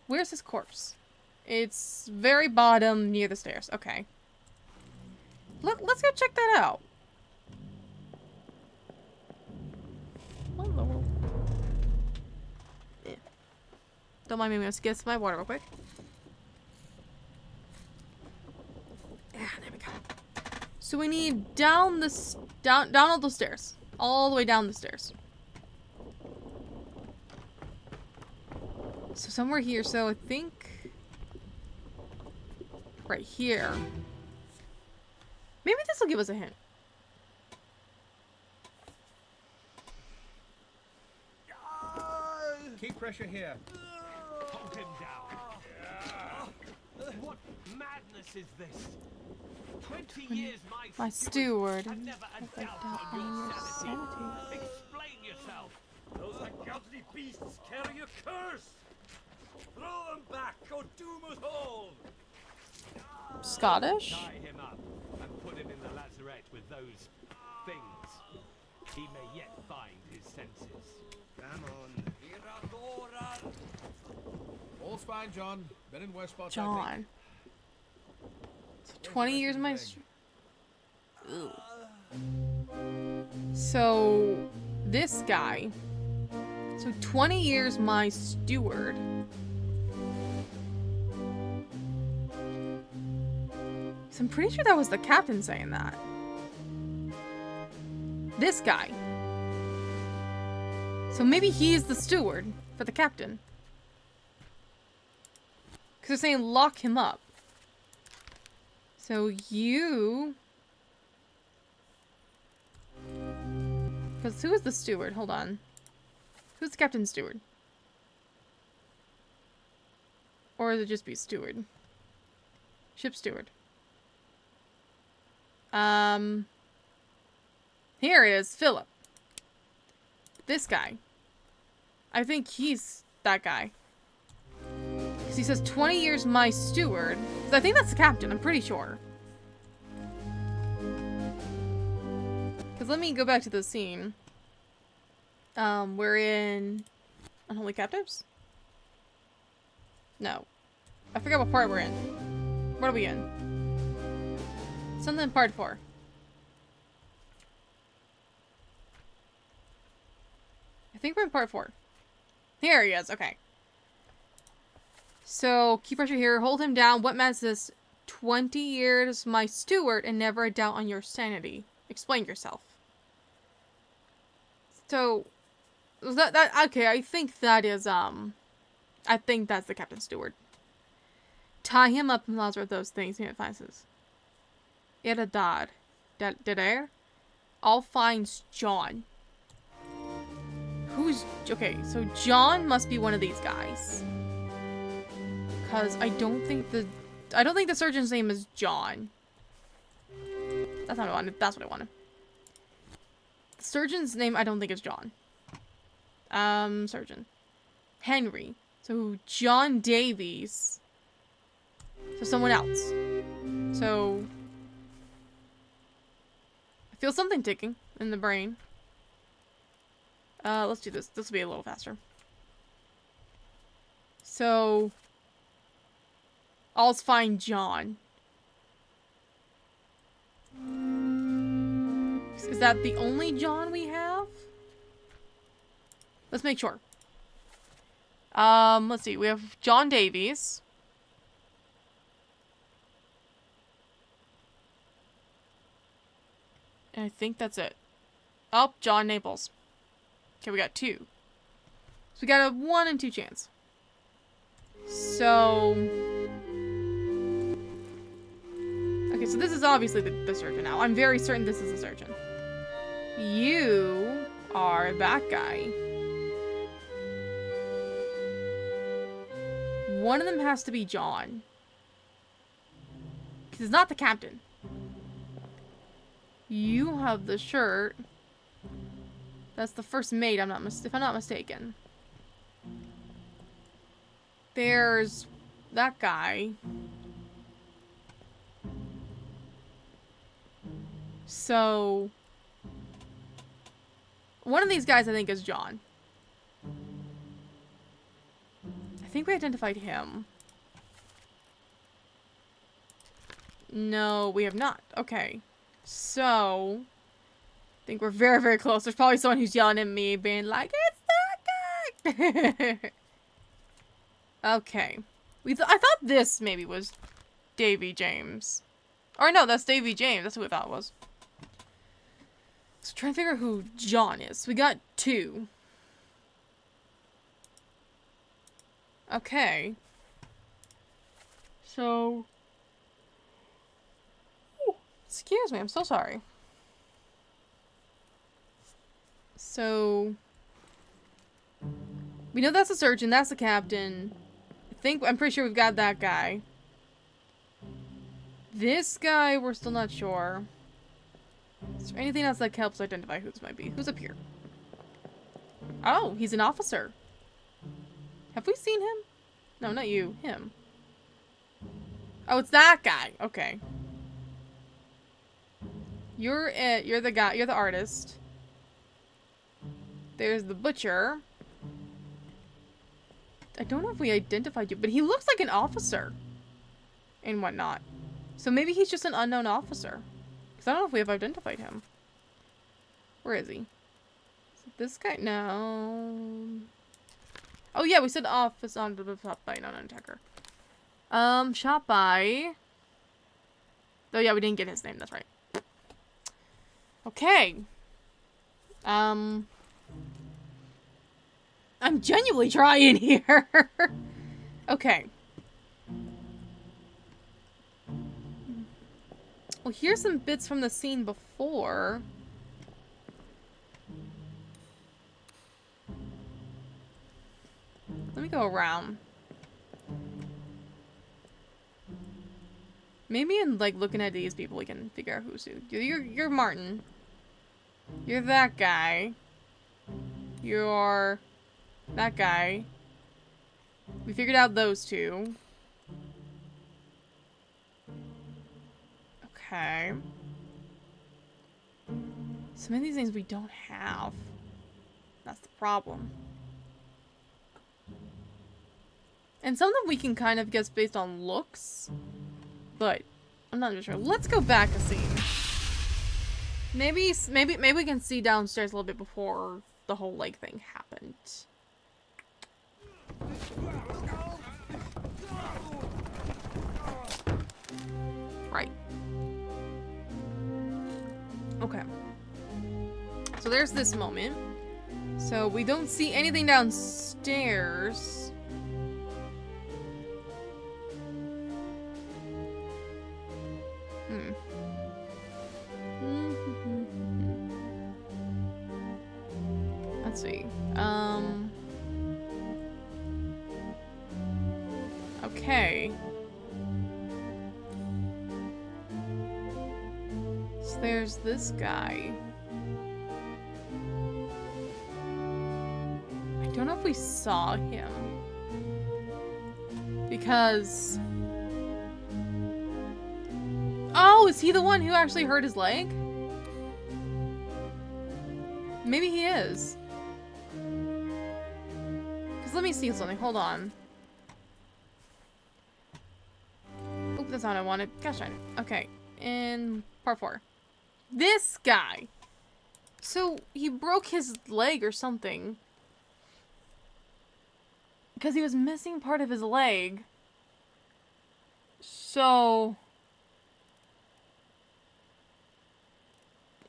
Where's his corpse? It's very bottom near the stairs. Okay. Let's go check that out. What in the world? Yeah. Don't mind me, I'm gonna get some my water real quick. Yeah, there we go. So we need down all those stairs. All the way down the stairs. So somewhere here, so I think... right here. Maybe this will give us a hint. Keep pressure here. Hold him down. What madness is this? 20 years My steward. and never a doubt on your sanity. Explain yourself. Those ungodly beasts carry a curse. Throw them back or doom us all. Scottish? Tie him up and put him in the Lazarette with those things. He may yet find his senses. Come on. All's fine, John. Been in worse spots, I John. So think. 20 years my... Ew. So, this guy. So, 20 years my steward. So, I'm pretty sure that was the captain saying that. This guy. So, maybe he's the steward for the captain. Because they're saying lock him up. So you... Because who is the steward? Hold on. Who's the captain's steward? Or is it just be steward? Ship steward. Here it is. Philip. This guy. I think he's that guy. Because he says 20 years my steward. So I think that's the captain, I'm pretty sure. Because let me go back to the scene. We're in Unholy Captives? No. I forgot what part we're in. What are we in? Something part 4. I think we're in part 4. Here he is, okay. So, keep pressure here. Hold him down. What matters is 20 years my steward and never a doubt on your sanity. Explain yourself. So, okay, I think that is, I think that's the captain's steward. Tie him up and Lazarette those things he advises. Eredar. Derer. All finds John. Who's, okay, so John must be one of these guys. Because I don't think the surgeon's name is John. That's not what I wanted. That's what I wanted. The surgeon's name I don't think is John. Surgeon. Henry. So John Davies. So someone else. So I feel something ticking in the brain. Let's do this. This will be a little faster. So all's fine, John. Is that the only John we have? Let's make sure. Let's see. We have John Davies. And I think that's it. Oh, John Naples. Okay, we got 2. So we got a 1 in 2 chance. So... okay, so this is obviously the surgeon now. I'm very certain this is the surgeon. You are that guy. One of them has to be John. Because it's not the captain. You have the shirt. That's the first mate, if I'm not mistaken. There's that guy. So one of these guys I think is John. I think we identified him. No, we have not. Okay. So I think we're very, very close. There's probably someone who's yelling at me, being like, "It's that guy!" Okay. I thought this maybe was Davy James. Or no, that's Davy James. That's who I thought it was. So trying to figure out who John is. We got 2. Okay. So Excuse me, I'm so sorry. So we know that's the surgeon, that's the captain. I'm pretty sure we've got that guy. This guy, we're still not sure. Is there anything else that helps identify who this might be? Who's up here? Oh, he's an officer. Have we seen him? No, not you. Him. Oh, it's that guy. Okay. You're it. You're the guy. You're the artist. There's the butcher. I don't know if we identified you, but he looks like an officer. And whatnot. So maybe he's just an unknown officer. Because I don't know if we have identified him. Where is he? Is it this guy? No. Oh yeah, we said office on the shop by non-attacker. Shop by. Oh yeah, we didn't get his name, that's right. Okay. I'm genuinely trying here. Okay. Well, here's some bits from the scene before. Let me go around. Maybe in like looking at these people, we can figure out who's who. You're Martin. You're that guy. You're that guy. We figured out those two. Okay. Some of these things we don't have. That's the problem. And some of them we can kind of guess based on looks. But I'm not even sure. Let's go back a scene. Maybe we can see downstairs a little bit before the whole leg thing happened. Right. Okay. So there's this moment. So we don't see anything downstairs. Let's see. Okay. So there's this guy. I don't know if we saw him. Because... Oh, is he the one who actually hurt his leg? Maybe he is. Because let me see something. Hold on. Oop, that's not what I wanted. Gosh darn it. Okay. In part 4. This guy. So, he broke his leg or something. Because he was missing part of his leg. So...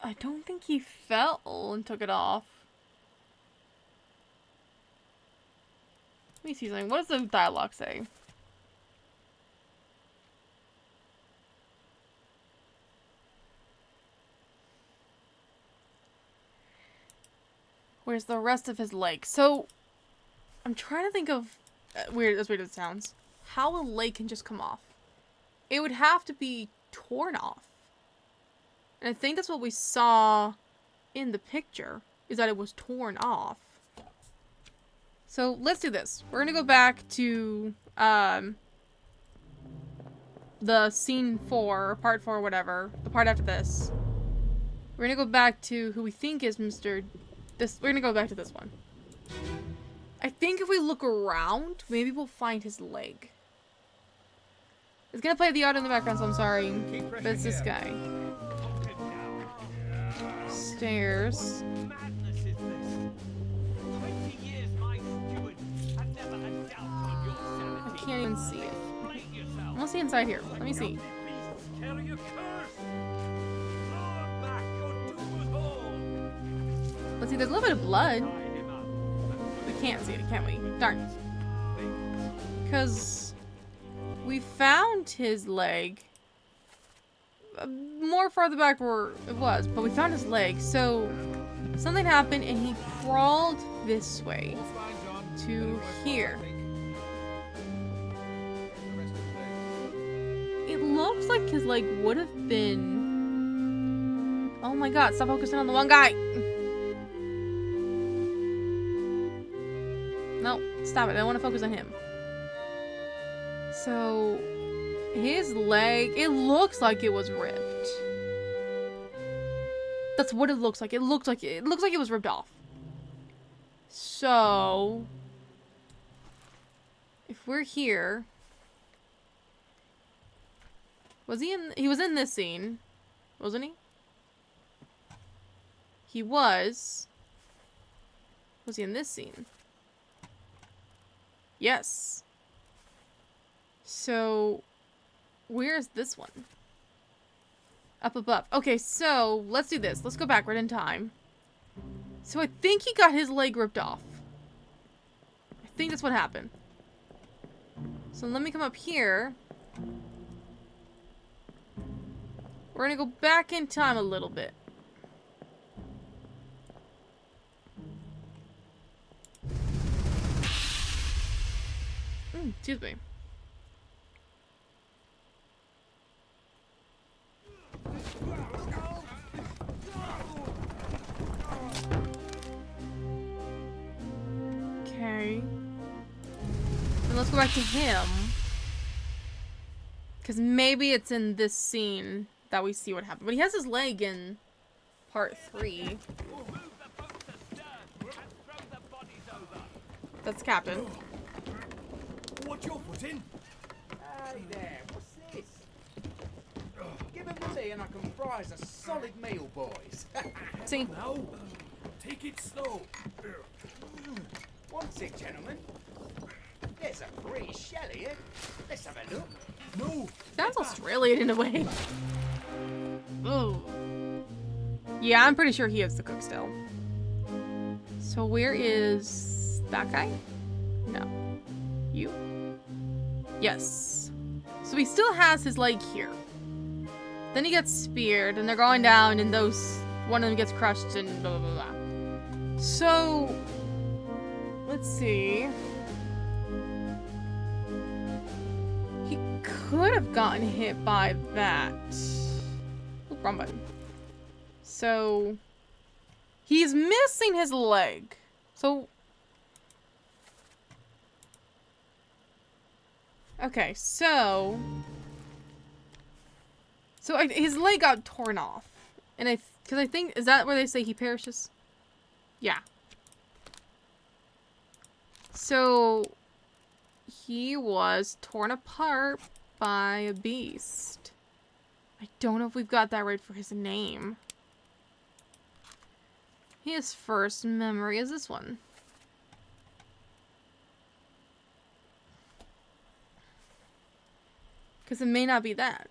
I don't think he fell and took it off. Let me see something. What does the dialogue say? Where's the rest of his leg? So, I'm trying to think of... as weird as it sounds. How a leg can just come off. It would have to be torn off. And I think that's what we saw in the picture, is that it was torn off. So let's do this. We're gonna go back to the scene 4, or part 4, whatever, the part after this. We're gonna go back to who we think is we're gonna go back to this one. I think if we look around, maybe we'll find his leg. It's gonna play the audio in the background, so I'm sorry, but it's this guy. Stairs. Madness is this. 20 years my steward, and never a doubt of your sanity. I can't even see it. Explain yourself. I want to see inside here. Let me see. Beasts carry your curse. Throw them back or doom us all. Let's see, there's a little bit of blood. Tie him up. We can't see it, can we? Darn. Because we found his leg. more farther back where it was, but we found his leg. So something happened and he crawled this way to here. It looks like his leg would have been... Oh my god, stop focusing on the one guy! No, stop it. I want to focus on him. So, his leg, it looks like it was ripped. That's what it looks like. It looks like it was ripped off. So, if we're here, he was in this scene, wasn't he? Was he in this scene? Yes. So, where's this one? Up above. Okay, so, let's do this. Let's go backward in time. So, I think he got his leg ripped off. I think that's what happened. So, let me come up here. We're gonna go back in time a little bit. Excuse me. Okay. And let's go back to him. Because maybe it's in this scene that we see what happened. But he has his leg in part 3. That's Captain. What's your foot in? Hey there, what's this? Give him to me and I can fry us a solid meal, boys. See? Now, take it slow. What's it, gentlemen? There's a free shell here. Let's have a look. No. Sounds Australian in a way. Ooh. Yeah, I'm pretty sure he is the cook still. So where is that guy? No. You? Yes. So he still has his leg here. Then he gets speared, and they're going down, and one of them gets crushed, and blah, blah, blah, blah. So, let's see. He could have gotten hit by that. Oh, wrong button. So, he's missing his leg. So, okay, so his leg got torn off, and because I think, is that where they say he perishes? Yeah. So he was torn apart by a beast. I don't know if we've got that right for his name. His first memory is this one. Because it may not be that.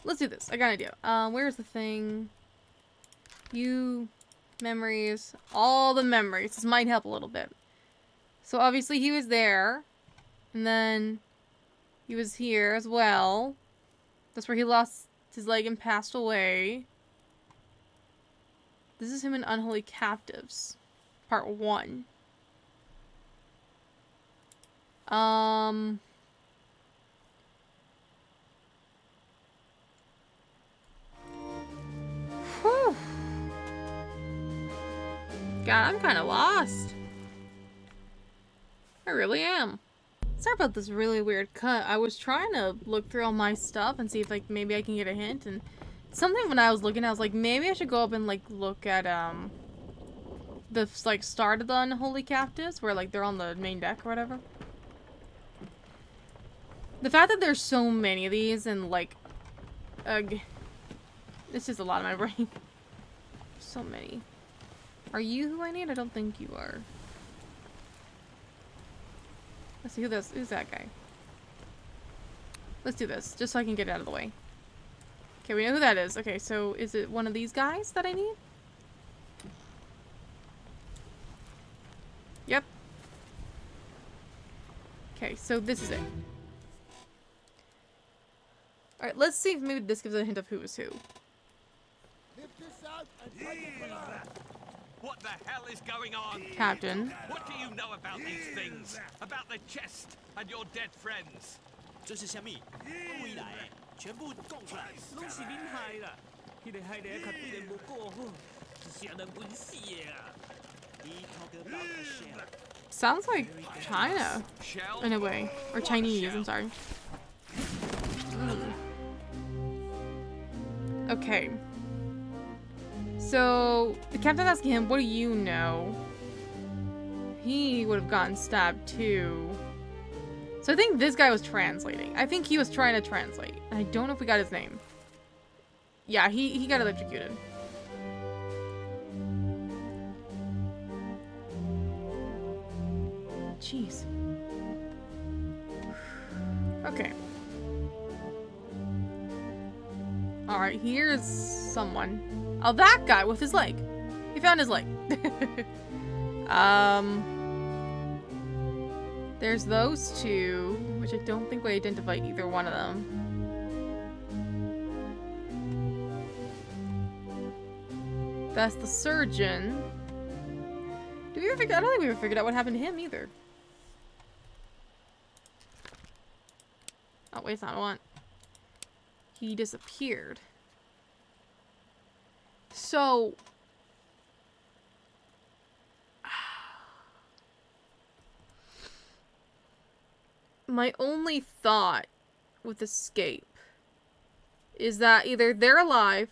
Let's do this. I got an idea. Where's the thing? Memories. All the memories. This might help a little bit. So obviously he was there. And then he was here as well. That's where he lost his leg and passed away. This is him in Unholy Captives. Part 1. Whew. God, I'm kind of lost. I really am. Sorry about this really weird cut. I was trying to look through all my stuff and see if maybe I can get a hint, and something when I was looking, I was like, maybe I should go up and look at the start of the Unholy Captives, where they're on the main deck or whatever. The fact that there's so many of these and it's just a lot in my brain. So many. Are you who I need? I don't think you are. Let's see who's that guy. Let's do this, just so I can get it out of the way. Okay, we know who that is. Okay, so is it one of these guys that I need? Yep. Okay, so this is it. Alright, let's see if maybe this gives a hint of who is who. Lift this out and take it below. What the hell is going on? Captain. What do you know about these things? About the chest and your dead friends? 这是虾米？我回来，全部供出来。拢是恁害啦！迄个害得较对人无过好，是啥人温死的啦？ We talk about the shell. Sounds like China Shell? in a way. Or Chinese, I'm sorry. Okay. So, the captain's asking him, what do you know? He would have gotten stabbed too. So I think this guy was translating. I think he was trying to translate. I don't know if we got his name. Yeah, he got electrocuted. Jeez. Okay. Alright, here's someone. Oh, that guy with his leg. He found his leg. There's those two, which I don't think we identify either one of them. That's the surgeon. Did we ever figure? I don't think we ever figured out what happened to him either. Oh wait, it's not one. He disappeared. So my only thought with escape is that either they're alive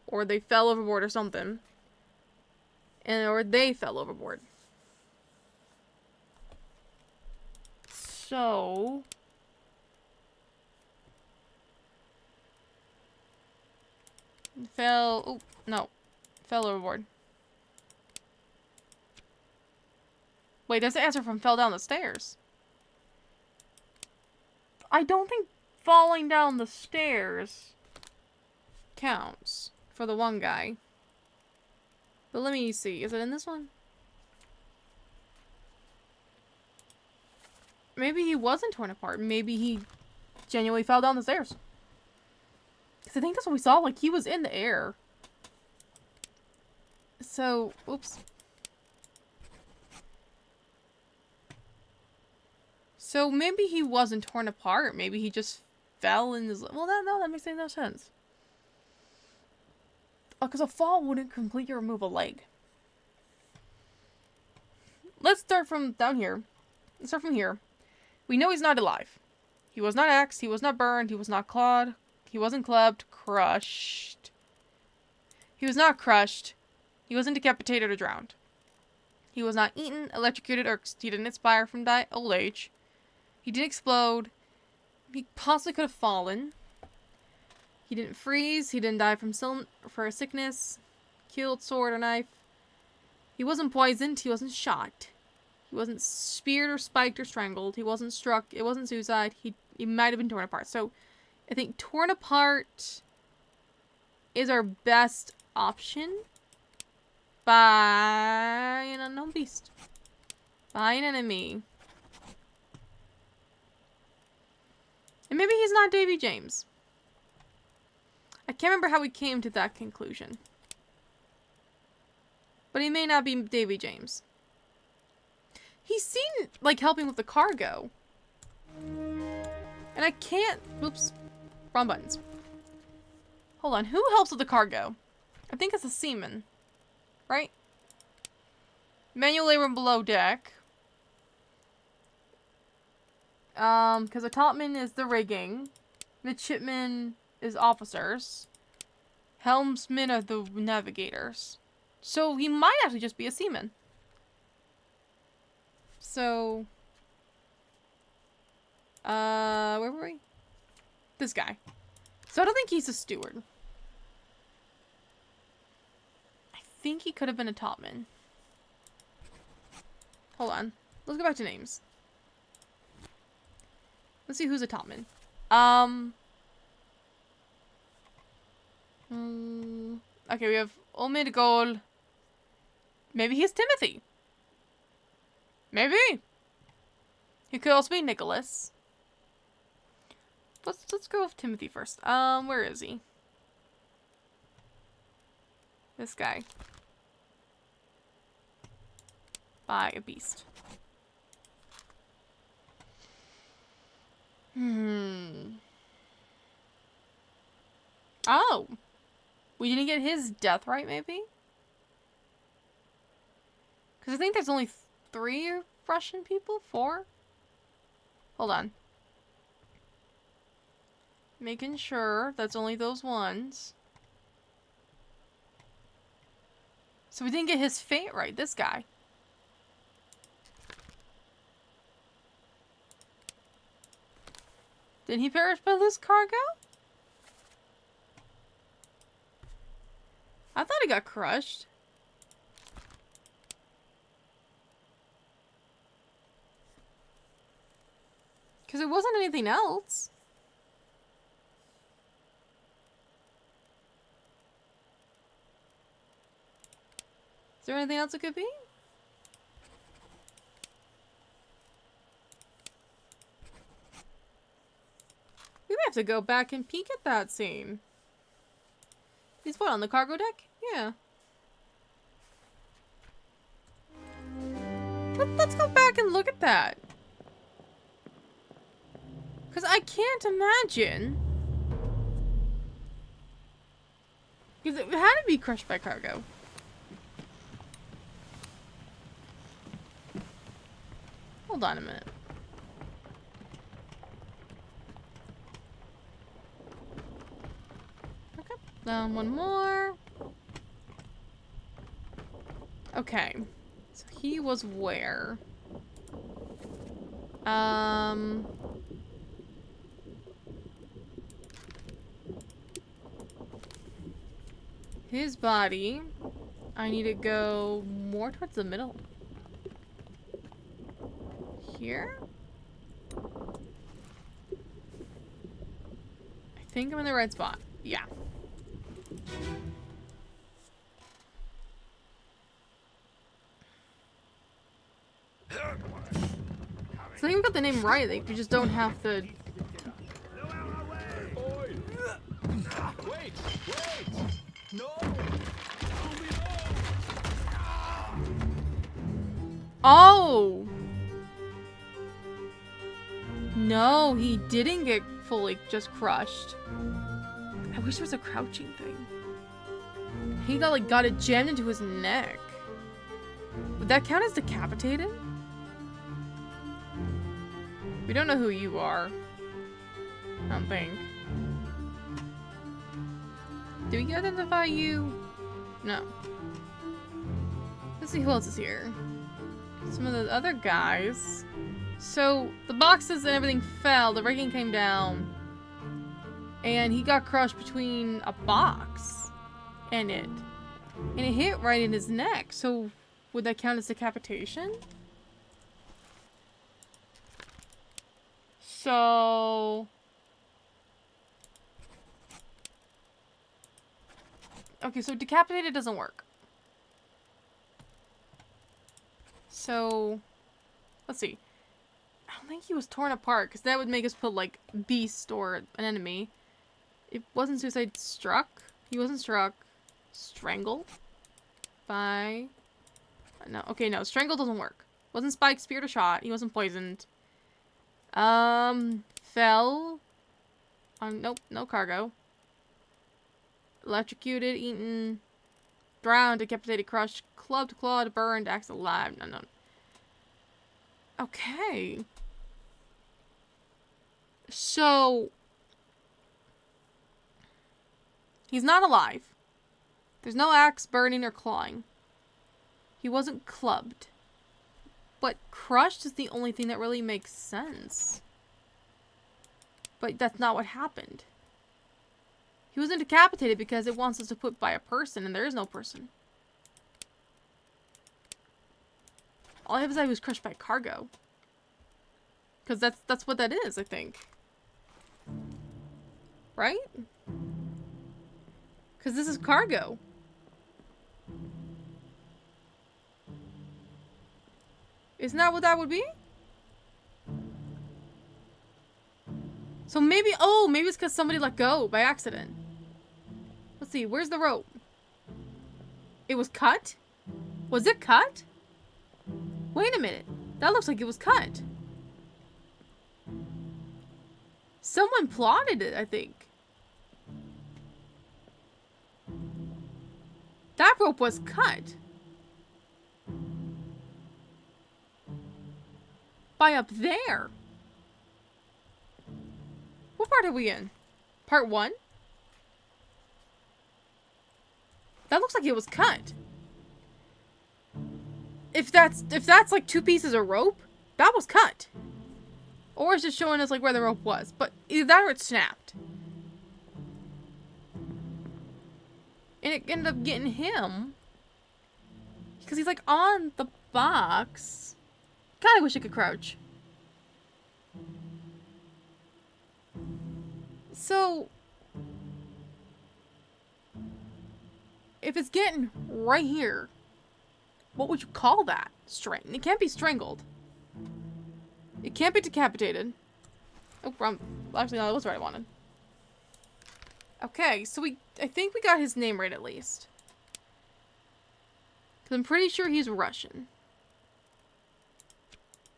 or they fell overboard or something. Or they fell overboard. So fell. Oh no, fell overboard. Wait, that's the answer from fell down the stairs. I don't think falling down the stairs counts for the one guy. But let me see. Is it in this one? Maybe he wasn't torn apart. Maybe he genuinely fell down the stairs. Because I think that's what we saw. Like, he was in the air. So, oops. So maybe he wasn't torn apart. Maybe he just fell in his... Well, that makes no sense. Because a fall wouldn't completely remove a leg. Let's start from down here. Let's start from here. We know he's not alive. He was not axed. He was not burned. He was not clawed. He wasn't clubbed. Crushed. He was not crushed. He wasn't decapitated or drowned. He was not eaten, electrocuted, or he didn't expire from old age. He didn't explode. He possibly could have fallen. He didn't freeze. He didn't die from for a sickness, killed, sword, or knife. He wasn't poisoned. He wasn't shot. He wasn't speared or spiked or strangled. He wasn't struck. It wasn't suicide. He might have been torn apart. So I think torn apart is our best option by an unknown beast. By an enemy. And maybe he's not Davy James. I can't remember how we came to that conclusion. But he may not be Davy James. He's seen, like, helping with the cargo. And I can't... Oops. Wrong buttons. Hold on. Who helps with the cargo? I think it's a seaman. Right? Manual labor below deck. Because a topman is the rigging. Midshipman is officers. Helmsmen are the navigators. So he might actually just be a seaman. So, where were we? This guy. So I don't think he's a steward. I think he could have been a topman. Hold on. Let's go back to names. Let's see who's a topman. Okay, we have Omid Goal. Maybe he's Timothy. Maybe. He could also be Nicholas. let's go with Timothy first. Where is he? This guy. By a beast. Oh! We didn't get his death right, maybe? Because I think there's only 3 Russian people? 4? Hold on. Making sure that's only those ones. So we didn't get his fate right, this guy. Did he perish by loose cargo? I thought he got crushed. Because it wasn't anything else. Is there anything else it could be? We may have to go back and peek at that scene. He's what, on the cargo deck? Yeah. Let's go back and look at that. Because I can't imagine. Because it had to be crushed by cargo. Hold on a minute. Okay. One more. Okay. So he was where? His body. I need to go more towards the middle. Here? I think I'm in the right spot. Yeah. So I think we got the name right. Like, we just don't have the. Wait! No! Oh! No, he didn't get fully just crushed. I wish there was a crouching thing. He got it jammed into his neck. Would that count as decapitated? We don't know who you are. I don't think. Do we identify you? No. Let's see who else is here. Some of the other guys. So, the boxes and everything fell, the rigging came down, and he got crushed between a box and it. And it hit right in his neck, so would that count as decapitation? So... Okay, so decapitated doesn't work. So... Let's see. I don't think he was torn apart, because that would make us put, like, beast or an enemy. It wasn't suicide struck. He wasn't struck. Strangled. By... No, okay, no. Strangled doesn't work. Wasn't spiked, speared, or shot. He wasn't poisoned. Fell. Nope, no cargo. Electrocuted, eaten, drowned, decapitated, crushed, clubbed, clawed, burned, axed alive. No. Okay. So, he's not alive. There's no axe burning or clawing. He wasn't clubbed. But crushed is the only thing that really makes sense. But that's not what happened. He wasn't decapitated because it wants us to put by a person, and there is no person. All I have is that he was crushed by cargo. Because that's what that is, I think. Right? Because this is cargo. Isn't that what that would be? So maybe, oh, maybe it's because somebody let go by accident. Let's see, where's the rope? It was cut? Was it cut? Wait a minute. That looks like it was cut. Someone plotted it, I think. That rope was cut. By up there. What part are we in? Part 1? That looks like it was cut. If that's like 2 pieces of rope, that was cut. Or it's just showing us like where the rope was. But either that or it snapped. And it ended up getting him. Because he's like on the box. God, I wish I could crouch. So, if it's getting right here, what would you call that? It can't be strangled. It can't be decapitated. Oh, wrong. Actually, no, that was what I wanted. Okay, so I think we got his name right at least. Because I'm pretty sure he's Russian.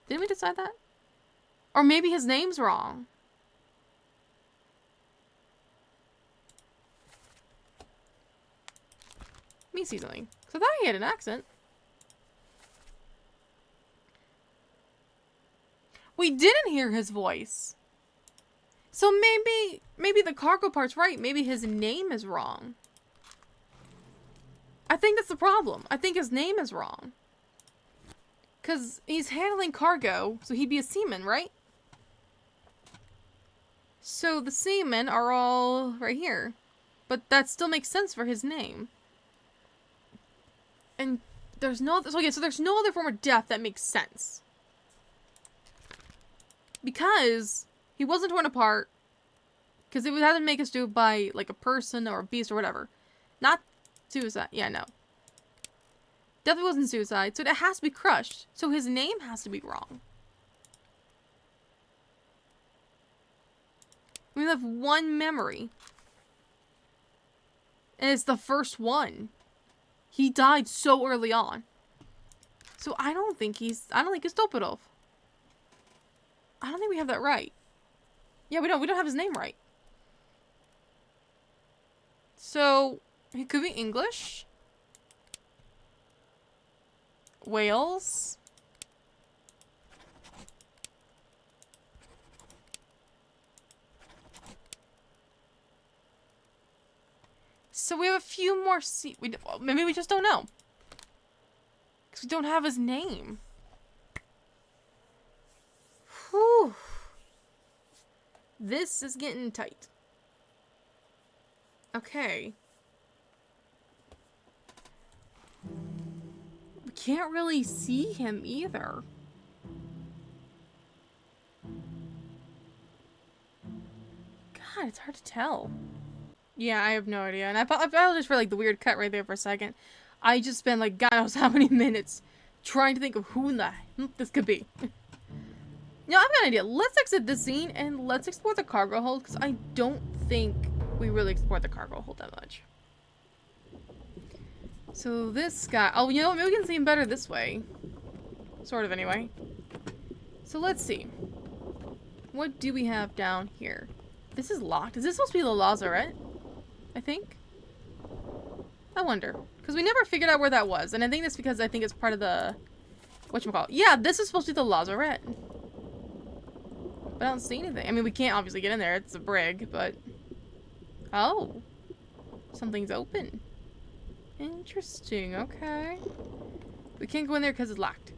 Didn't we decide that? Or maybe his name's wrong. Me see something. So I thought he had an accent. We didn't hear his voice. So maybe the cargo part's right. Maybe his name is wrong. I think that's the problem. I think his name is wrong. Because he's handling cargo, so he'd be a seaman, right? So the seamen are all right here. But that still makes sense for his name. And there's no... So there's no other form of death that makes sense. Because he wasn't torn apart. Because it would have to make us do it by, like, a person or a beast or whatever. Not suicide. Yeah, no. Definitely wasn't suicide. So it has to be crushed. So his name has to be wrong. We have one memory. And it's the first one. He died so early on. So I don't think it's Topodov. I don't think we have that right. Yeah, we don't have his name right. So, he could be English. Wales. So we have a few more maybe we just don't know. Because we don't have his name. Whew. This is getting tight. Okay. We can't really see him either. God, it's hard to tell. Yeah, I have no idea. And I apologize for like the weird cut right there for a second. I just spent like God knows how many minutes trying to think of who in the hell this could be. Now, I've got an idea. Let's exit this scene and let's explore the cargo hold, because I don't think we really explored the cargo hold that much. So this guy... Oh, you know what? Maybe we can see him better this way. Sort of, anyway. So let's see. What do we have down here? This is locked. Is this supposed to be the Lazarette? I think? I wonder. Because we never figured out where that was. And I think that's because I think it's part of the... Whatchamacallit? Yeah, this is supposed to be the Lazarette. But I don't see anything. I mean, we can't obviously get in there. It's a brig, but... Oh. Something's open. Interesting. Okay. We can't go in there because it's locked.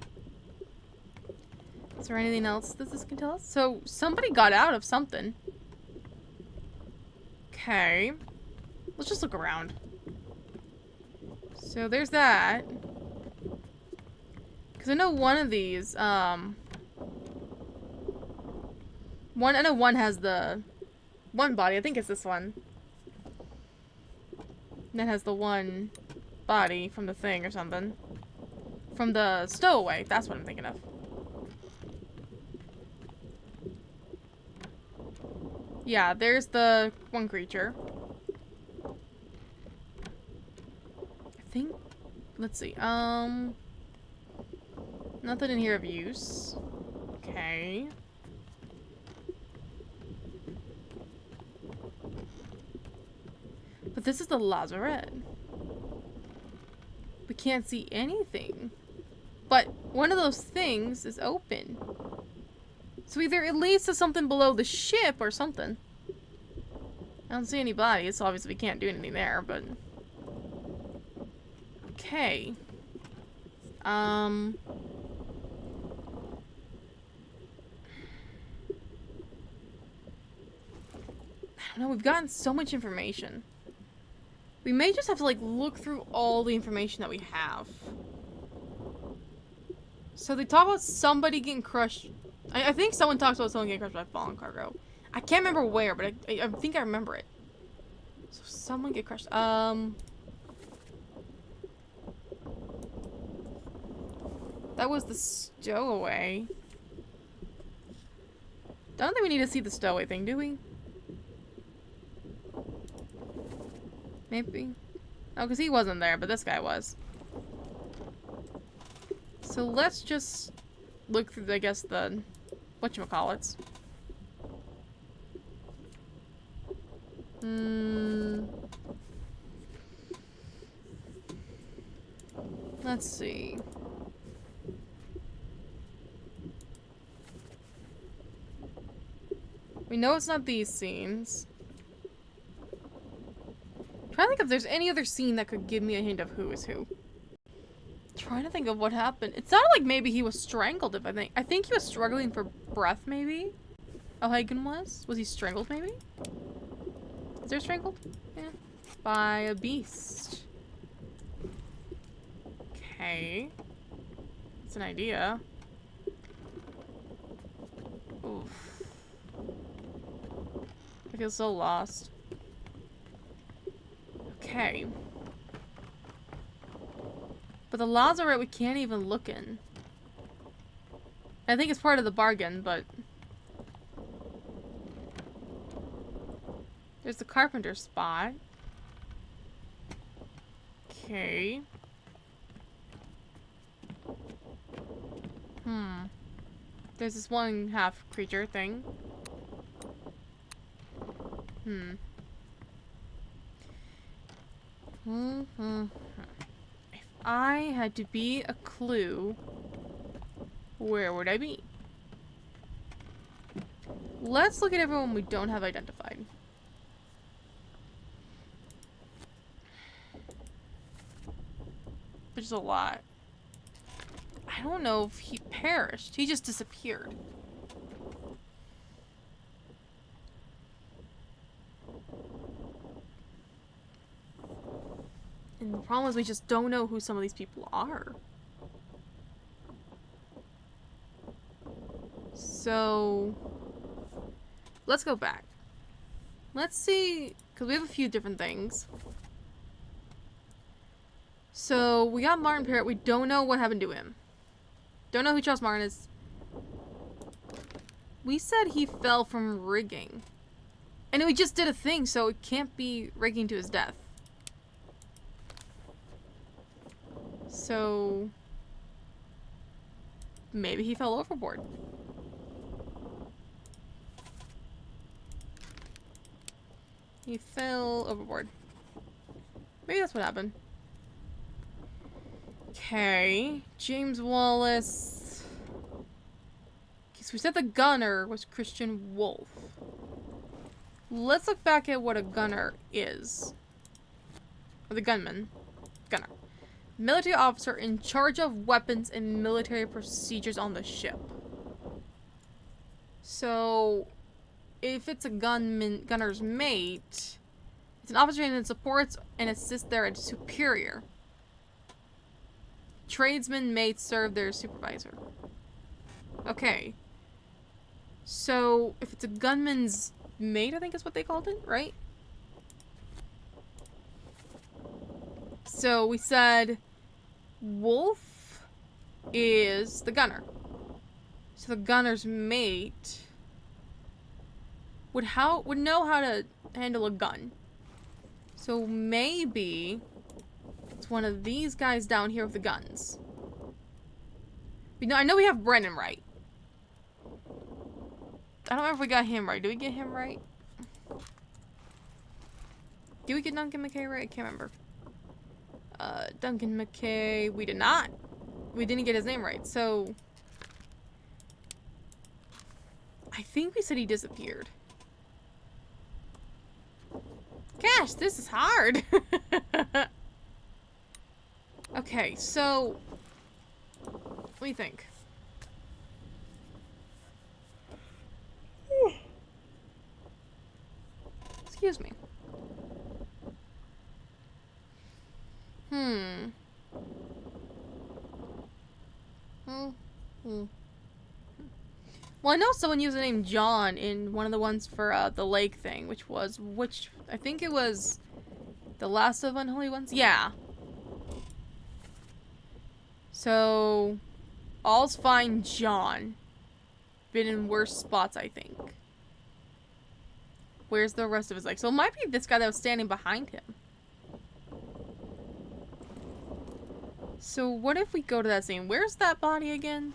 Is there anything else that this can tell us? So, somebody got out of something. Okay. Let's just look around. So, there's that. Because I know one of these, I know one has the one body. I think it's this one. And that has the one body from the thing or something. From the stowaway. That's what I'm thinking of. Yeah, there's the one creature. I think... Let's see. Nothing in here of use. Okay. But this is the Lazarette. We can't see anything. But one of those things is open. So either it leads to something below the ship or something. I don't see any bodies, so obviously we can't do anything there, but... Okay. I don't know, we've gotten so much information. We may just have to, like, look through all the information that we have. So they talk about somebody getting crushed. I think someone talks about someone getting crushed by fallen cargo. I can't remember where, but I think I remember it. So someone get crushed. That was the stowaway. Don't think we need to see the stowaway thing, do we? Maybe. Oh, because he wasn't there, but this guy was. So let's just look through, I guess, the whatchamacallits. Let's see. We know it's not these scenes. I'm trying to think if there's any other scene that could give me a hint of who is who. Trying to think of what happened. It sounded like maybe he was strangled, I think he was struggling for breath, maybe? O'Hagan was? Was he strangled, maybe? Is there strangled? Yeah. By a beast. Okay. That's an idea. Oof. I feel so lost. Okay. But the Lazarette we can't even look in. I think it's part of the bargain, but... There's the carpenter spot. Okay. There's this one half creature thing. If I had to be a clue, where would I be? Let's look at everyone we don't have identified. Which is a lot. I don't know if he perished. He just disappeared. And the problem is we just don't know who some of these people are. So, let's go back. Let's see, because we have a few different things. So, we got Martin Parrott. We don't know what happened to him. Don't know who Charles Martin is. We said he fell from rigging. And we just did a thing, so it can't be rigging to his death. So... maybe he fell overboard. He fell overboard. Maybe that's what happened. Okay. James Wallace. Okay, so we said the gunner was Christian Wolf. Let's look back at what a gunner is. Or the gunman. Gunner. Military officer in charge of weapons and military procedures on the ship. So, if it's a gunner's mate, it's an officer that supports and assists their superior. Tradesmen mates serve their supervisor. Okay. So, if it's a gunman's mate, I think is what they called it, right? So, we said Wolf is the gunner. So, the gunner's mate would know how to handle a gun. So maybe it's one of these guys down here with the guns. I know we have Brennan right. I don't remember if we got him right. Did we get him right? Did we get Duncan McKay right? I can't remember. Duncan McKay, we did not. We didn't get his name right, so I think we said he disappeared. Gosh, this is hard. Okay, so what do you think? Excuse me. Well, I know someone used the name John in one of the ones for the lake thing, which I think it was the last of Unholy Ones. Yeah. So, all's fine, John. Been in worse spots, I think. Where's the rest of his leg? So it might be this guy that was standing behind him. So what if we go to that scene? Where's that body again?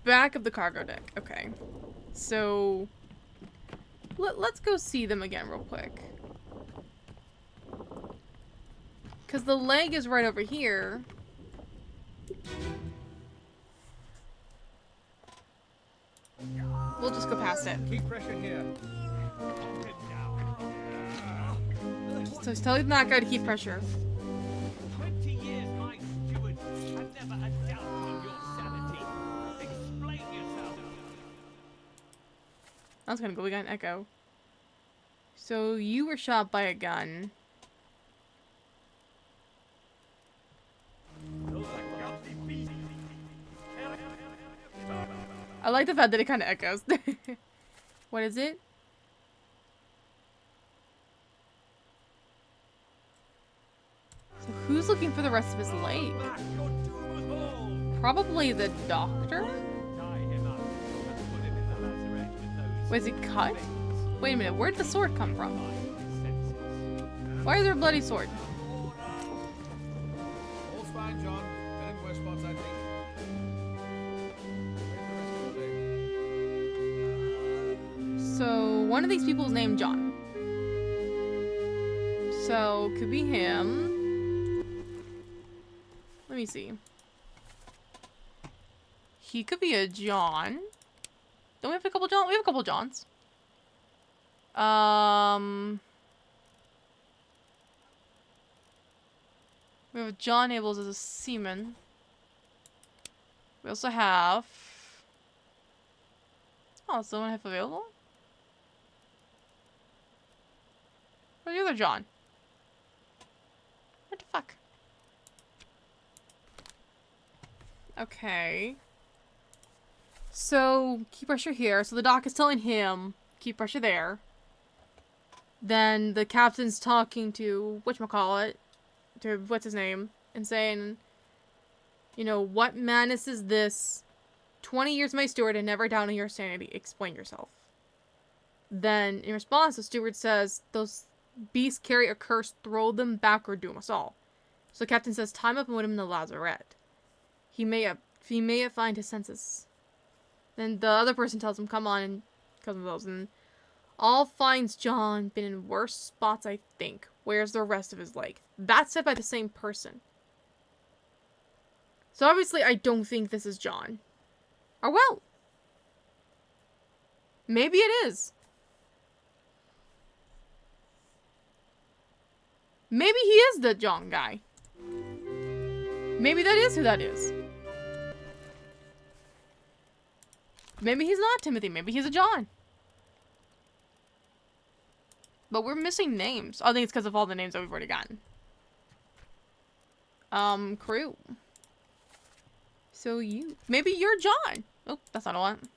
Back of the cargo deck. Okay. So let's go see them again real quick. Because the leg is right over here. We'll just go past it. Keep pressure here. So he's telling that guy to keep pressure. 20 years my steward, and never a doubt on your sanity. Explain yourself. That's gonna go. We got an echo. So you were shot by a gun. I like the fact that it kind of echoes. What is it? So who's looking for the rest of his leg? Probably the doctor? Was he cut? Wait a minute, where'd the sword come from? Why is there a bloody sword? All's fine, John. Been in worse spots, I think. So, one of these people is named John. So, could be him. Let me see. He could be a John. Don't we have a couple Johns? We have a couple Johns. We have John Abels as a seaman. We also have... Oh, is someone have available? Where's the other John? What the fuck? Okay. So, keep pressure here. So the doc is telling him, keep pressure there. Then the captain's talking to, whatchamacallit, to, what's his name, and saying, you know, what madness is this? 20 years my steward and never doubting your sanity. Explain yourself. Then, in response, the steward says, those beasts carry a curse, throw them back or doom us all. So the captain says, time up and put him in the Lazarette. He may yet find his senses. Then the other person tells him, come on, and comes with those. And all finds John been in worse spots, I think. Where's the rest of his leg? That's said by the same person. So obviously I don't think this is John. Or well, maybe it is. Maybe he is the John guy. Maybe that is who that is. Maybe he's not Timothy. Maybe he's a John. But we're missing names. I think it's because of all the names that we've already gotten. Crew. So you... Maybe you're John. Oh, that's not what I want.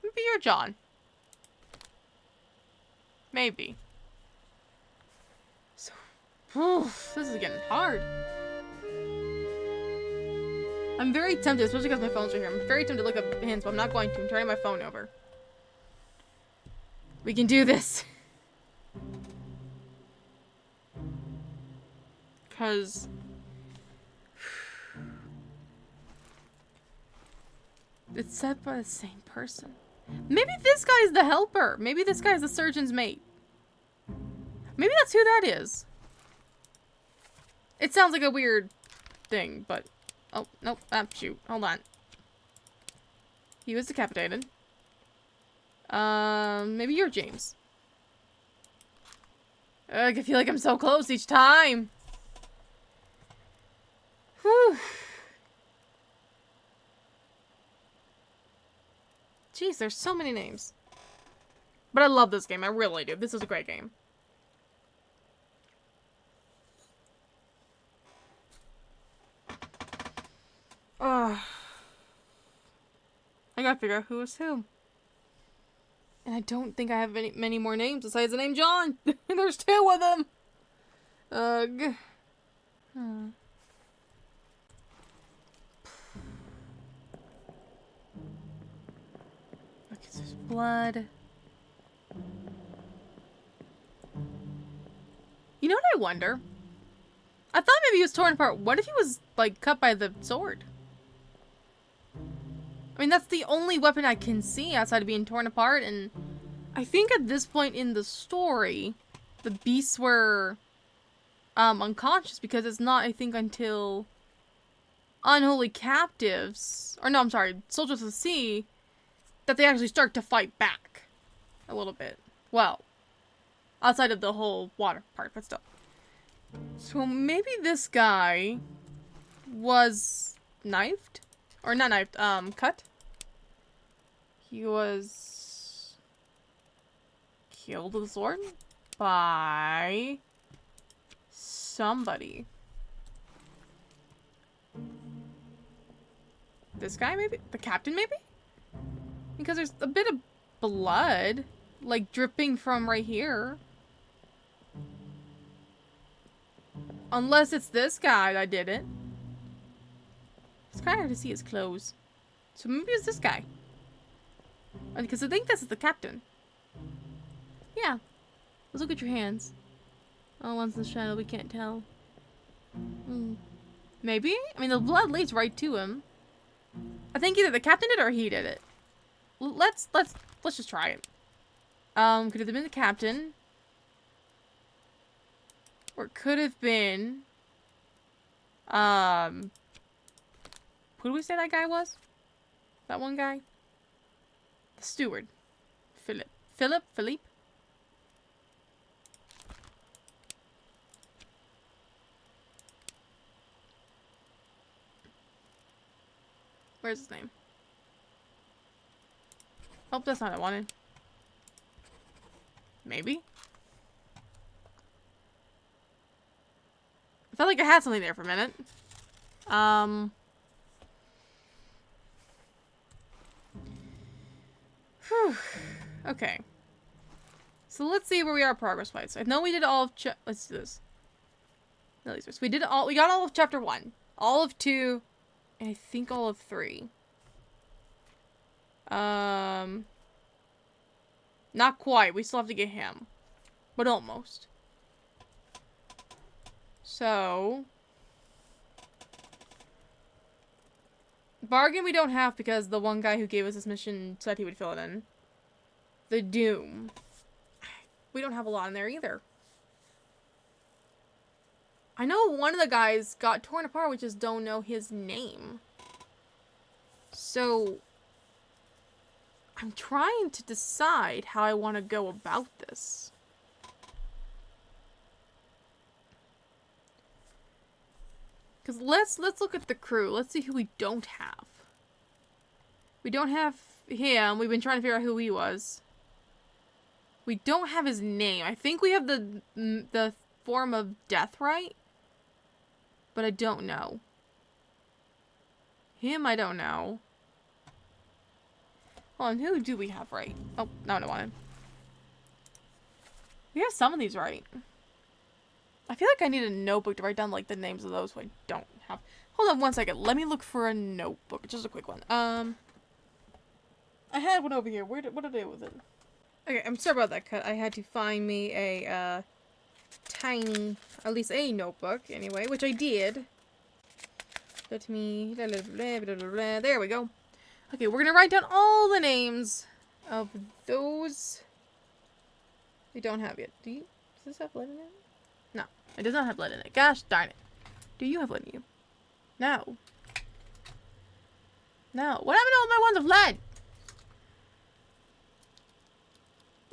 Maybe you're John. Maybe. This is getting hard. I'm very tempted, especially because my phone's right here. I'm very tempted to look up hints, but I'm not going to. I'm turning my phone over. We can do this. Because... it's said by the same person. Maybe this guy's the helper. Maybe this guy's the surgeon's mate. Maybe that's who that is. It sounds like a weird thing, but... oh, nope. Ah, shoot. Hold on. He was decapitated. Maybe you're James. Ugh, I feel like I'm so close each time. Whew. Jeez, there's so many names. But I love this game. I really do. This is a great game. I gotta figure out who is who. And I don't think I have many more names besides the name John. There's 2 of them. Ugh. Look, there's blood. You know what I wonder? I thought maybe he was torn apart. What if he was, like, cut by the sword? I mean, that's the only weapon I can see outside of being torn apart, and I think at this point in the story, the beasts were unconscious, because it's not, I think, until unholy captives, or no, I'm sorry, soldiers of the sea, that they actually start to fight back a little bit. Well, outside of the whole water part, but still. So maybe this guy was knifed? Or not knifed, cut? He was killed with a sword by somebody. This guy, maybe? The captain, maybe? Because there's a bit of blood, like, dripping from right here. Unless it's this guy that did it. It's kind of hard to see his clothes. So maybe it's this guy. Because I think this is the captain. Yeah. Let's look at your hands. Oh, one's in the shadow, we can't tell. Maybe? I mean, the blood leads right to him. I think either the captain did or he did it. Let's just try it. Could have been the captain. Or it could have been... who do we say that guy was? That one guy? The steward. Philippe? Where's his name? Oh, that's not what I wanted. Maybe? I felt like I had something there for a minute. Whew. Okay. So let's see where we are progress-wise. I know we did all of let's do this. No, we got all of chapter 1. All of 2. And I think all of 3. Not quite. We still have to get him. But almost. So... Bargain we don't have because the one guy who gave us this mission said he would fill it in. The Doom. We don't have a lot in there either. I know one of the guys got torn apart, we just don't know his name. So... I'm trying to decide how I want to go about this. Because let's look at the crew. Let's see who we don't have. We don't have him. We've been trying to figure out who he was. We don't have his name. I think we have the form of death right. But I don't know. Him, I don't know. Hold on, who do we have right? Oh, no, I don't want him. We have some of these right. I feel like I need a notebook to write down, like, the names of those who I don't have. Hold on one second. Let me look for a notebook. Just a quick one. I had one over here. What did I do with it? Okay, I'm sorry about that cut. I had to find me a, tiny, at least a notebook, anyway, which I did. Let me, there we go. Okay, we're gonna write down all the names of those we don't have yet. Does this have lead in it? No, it does not have lead in it. Gosh darn it. Do you have lead in you? No. No. What happened to all my ones of lead?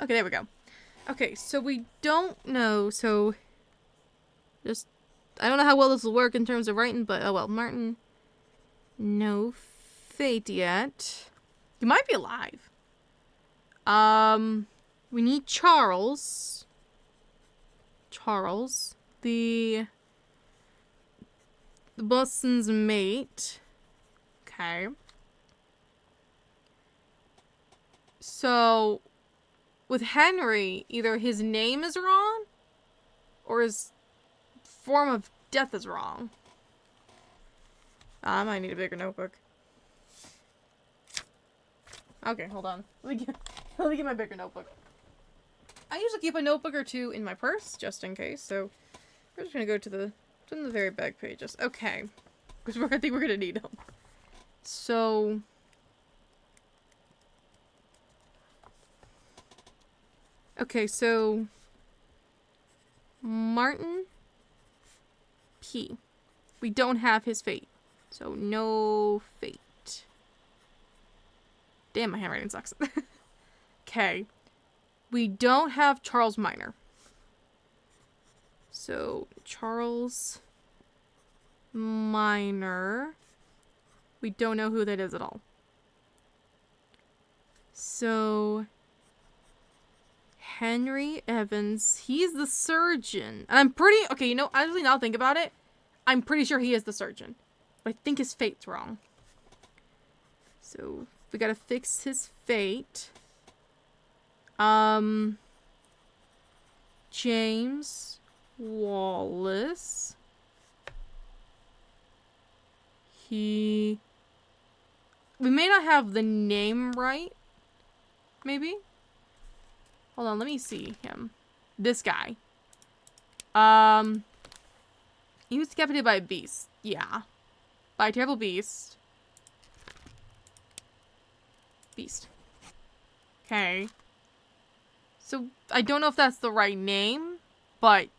Okay, there we go. Okay, so we don't know, so just, I don't know how well this will work in terms of writing, but oh well. Martin, no fate yet. You might be alive. We need Charles. Charles. The Boston's mate. Okay. So, with Henry, either his name is wrong, or his form of death is wrong. I might need a bigger notebook. Okay, hold on. Let me get my bigger notebook. I usually keep a notebook or two in my purse, just in case, so we're just gonna go to the very back pages. Okay. Because I think we're gonna need them. So... Okay, so... Martin P. We don't have his fate. So, no fate. Damn, my handwriting sucks. Okay. We don't have Charles Minor. So, Charles Minor. We don't know who that is at all. So, Henry Evans. He's the surgeon. And I'm pretty... Okay, you know, actually now think about it. I'm pretty sure he is the surgeon. But I think his fate's wrong. So, we gotta fix his fate. James Wallace. We may not have the name right. Maybe? Hold on, let me see him. This guy. He was decapitated by a beast. Yeah. By a terrible beast. Beast. Okay. So, I don't know if that's the right name, but...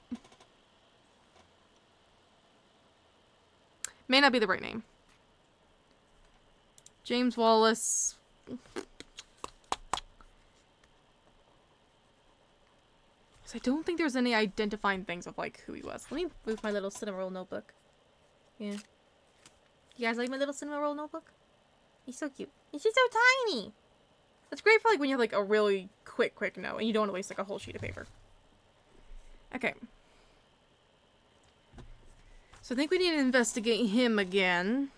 May not be the right name. James Wallace. So I don't think there's any identifying things of, like, who he was. Let me move my little cinema roll notebook. Yeah. You guys like my little cinema roll notebook? He's so cute. It's just so tiny. That's great for, like, when you have, like, a really quick note and you don't want to waste, like, a whole sheet of paper. Okay. So I think we need to investigate him again.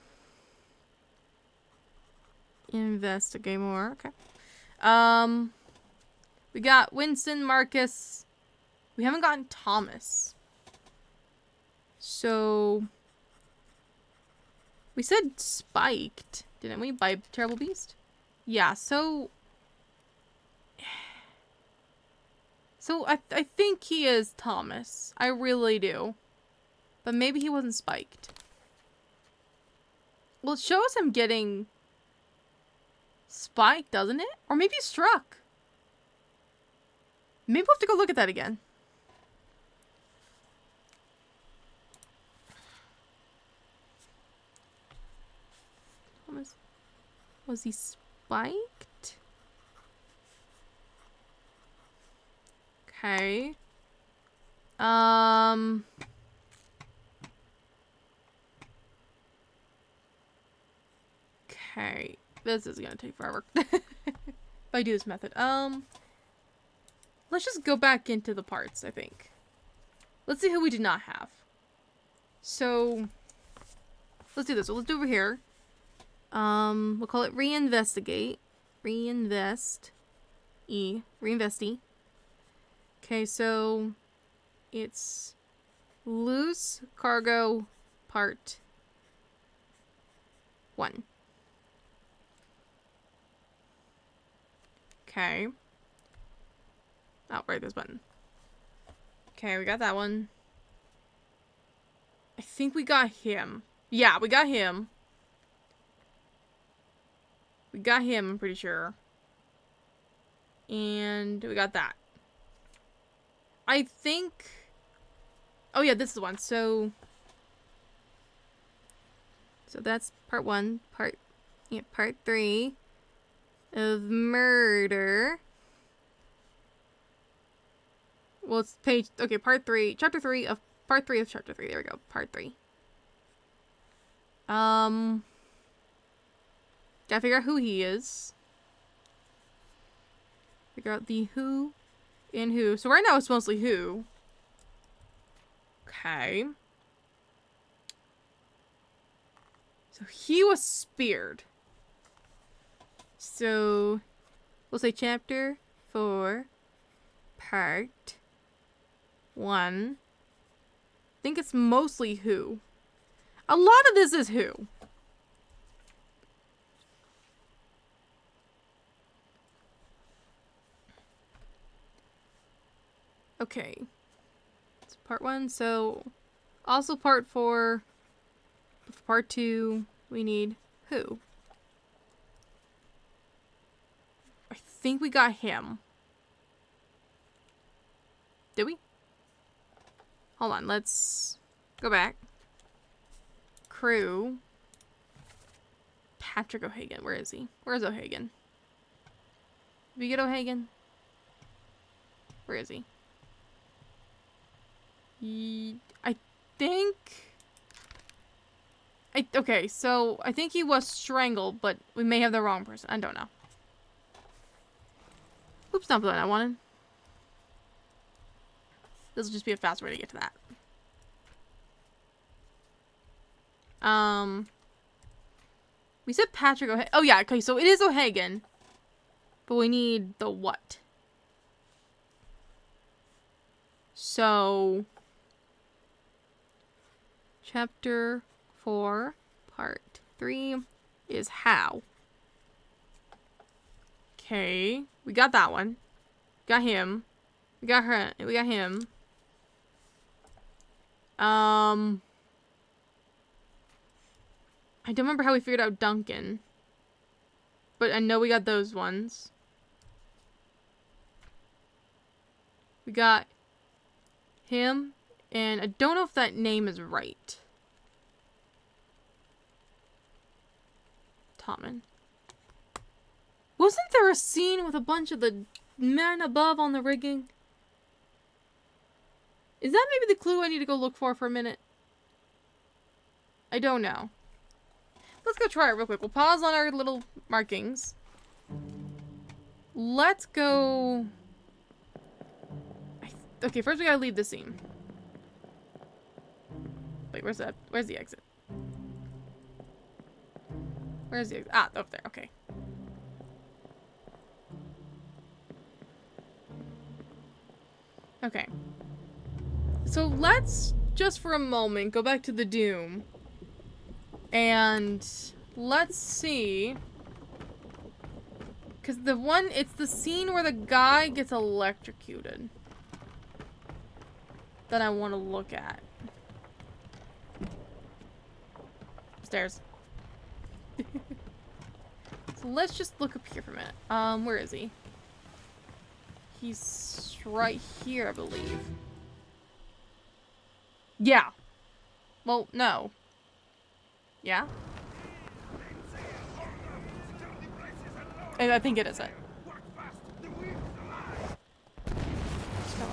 Investigate more. Okay. We got Winston, Marcus. We haven't gotten Thomas. So... We said spiked, didn't we? By Terrible Beast? Yeah, so... So, I think he is Thomas. I really do. But maybe he wasn't spiked. Well, it shows him getting... spiked, doesn't it? Or maybe struck. Maybe we'll have to go look at that again. Was he spiked? Okay. Okay. This is gonna take forever. If I do this method. Let's just go back into the parts, I think. Let's see who we did not have. So, let's do this. So let's do over here. We'll call it reinvestigate. Reinvest. Reinvestee. Okay, so it's Loose cargo part 1. Okay. Oh, right, this button. Okay, we got that one. I think we got him. Yeah, we got him. We got him, I'm pretty sure. And we got that. I think... Oh yeah, this is the one. So that's part 1. Part 3 of murder. Well, it's page... Okay, part 3. Chapter 3 of... Part 3 of chapter 3. There we go. Part 3. Gotta figure out who he is. Figure out the who and who. So right now it's mostly who. Okay. So he was speared. So we'll say chapter 4, part 1. I think it's mostly who. A lot of this is who. Okay. It's part 1, so also part 4. For part 2, we need who. I think we got him. Did we? Hold on, let's go back. Crew. Patrick O'Hagan, where is he? Where's O'Hagan? Did we get O'Hagan? Where is he? I think... Okay, so I think he was strangled, but we may have the wrong person. I don't know. Oops, not the one I wanted. This will just be a fast way to get to that. We said Patrick O'Hagan. Oh yeah, okay, so it is O'Hagan. But we need the what? So... Chapter 4, part 3 is how. Okay, we got that one. Got him. We got her. We got him. I don't remember how we figured out Duncan. But I know we got those ones. We got him. And I don't know if that name is right. Tommen. Wasn't there a scene with a bunch of the men above on the rigging? Is that maybe the clue I need to go look for a minute? I don't know. Let's go try it real quick. We'll pause on our little markings. Let's go... Okay, first we gotta leave the scene. Wait, where's that? Where's the exit? Where's the exit? Ah, up there. Okay. Okay. So let's just for a moment go back to the Doom. And let's see. Because it's the scene where the guy gets electrocuted that I want to look at. Stairs. So let's just look up here for a minute. Where is he? He's right here, I believe. Yeah. Well, no. Yeah? I think it is it.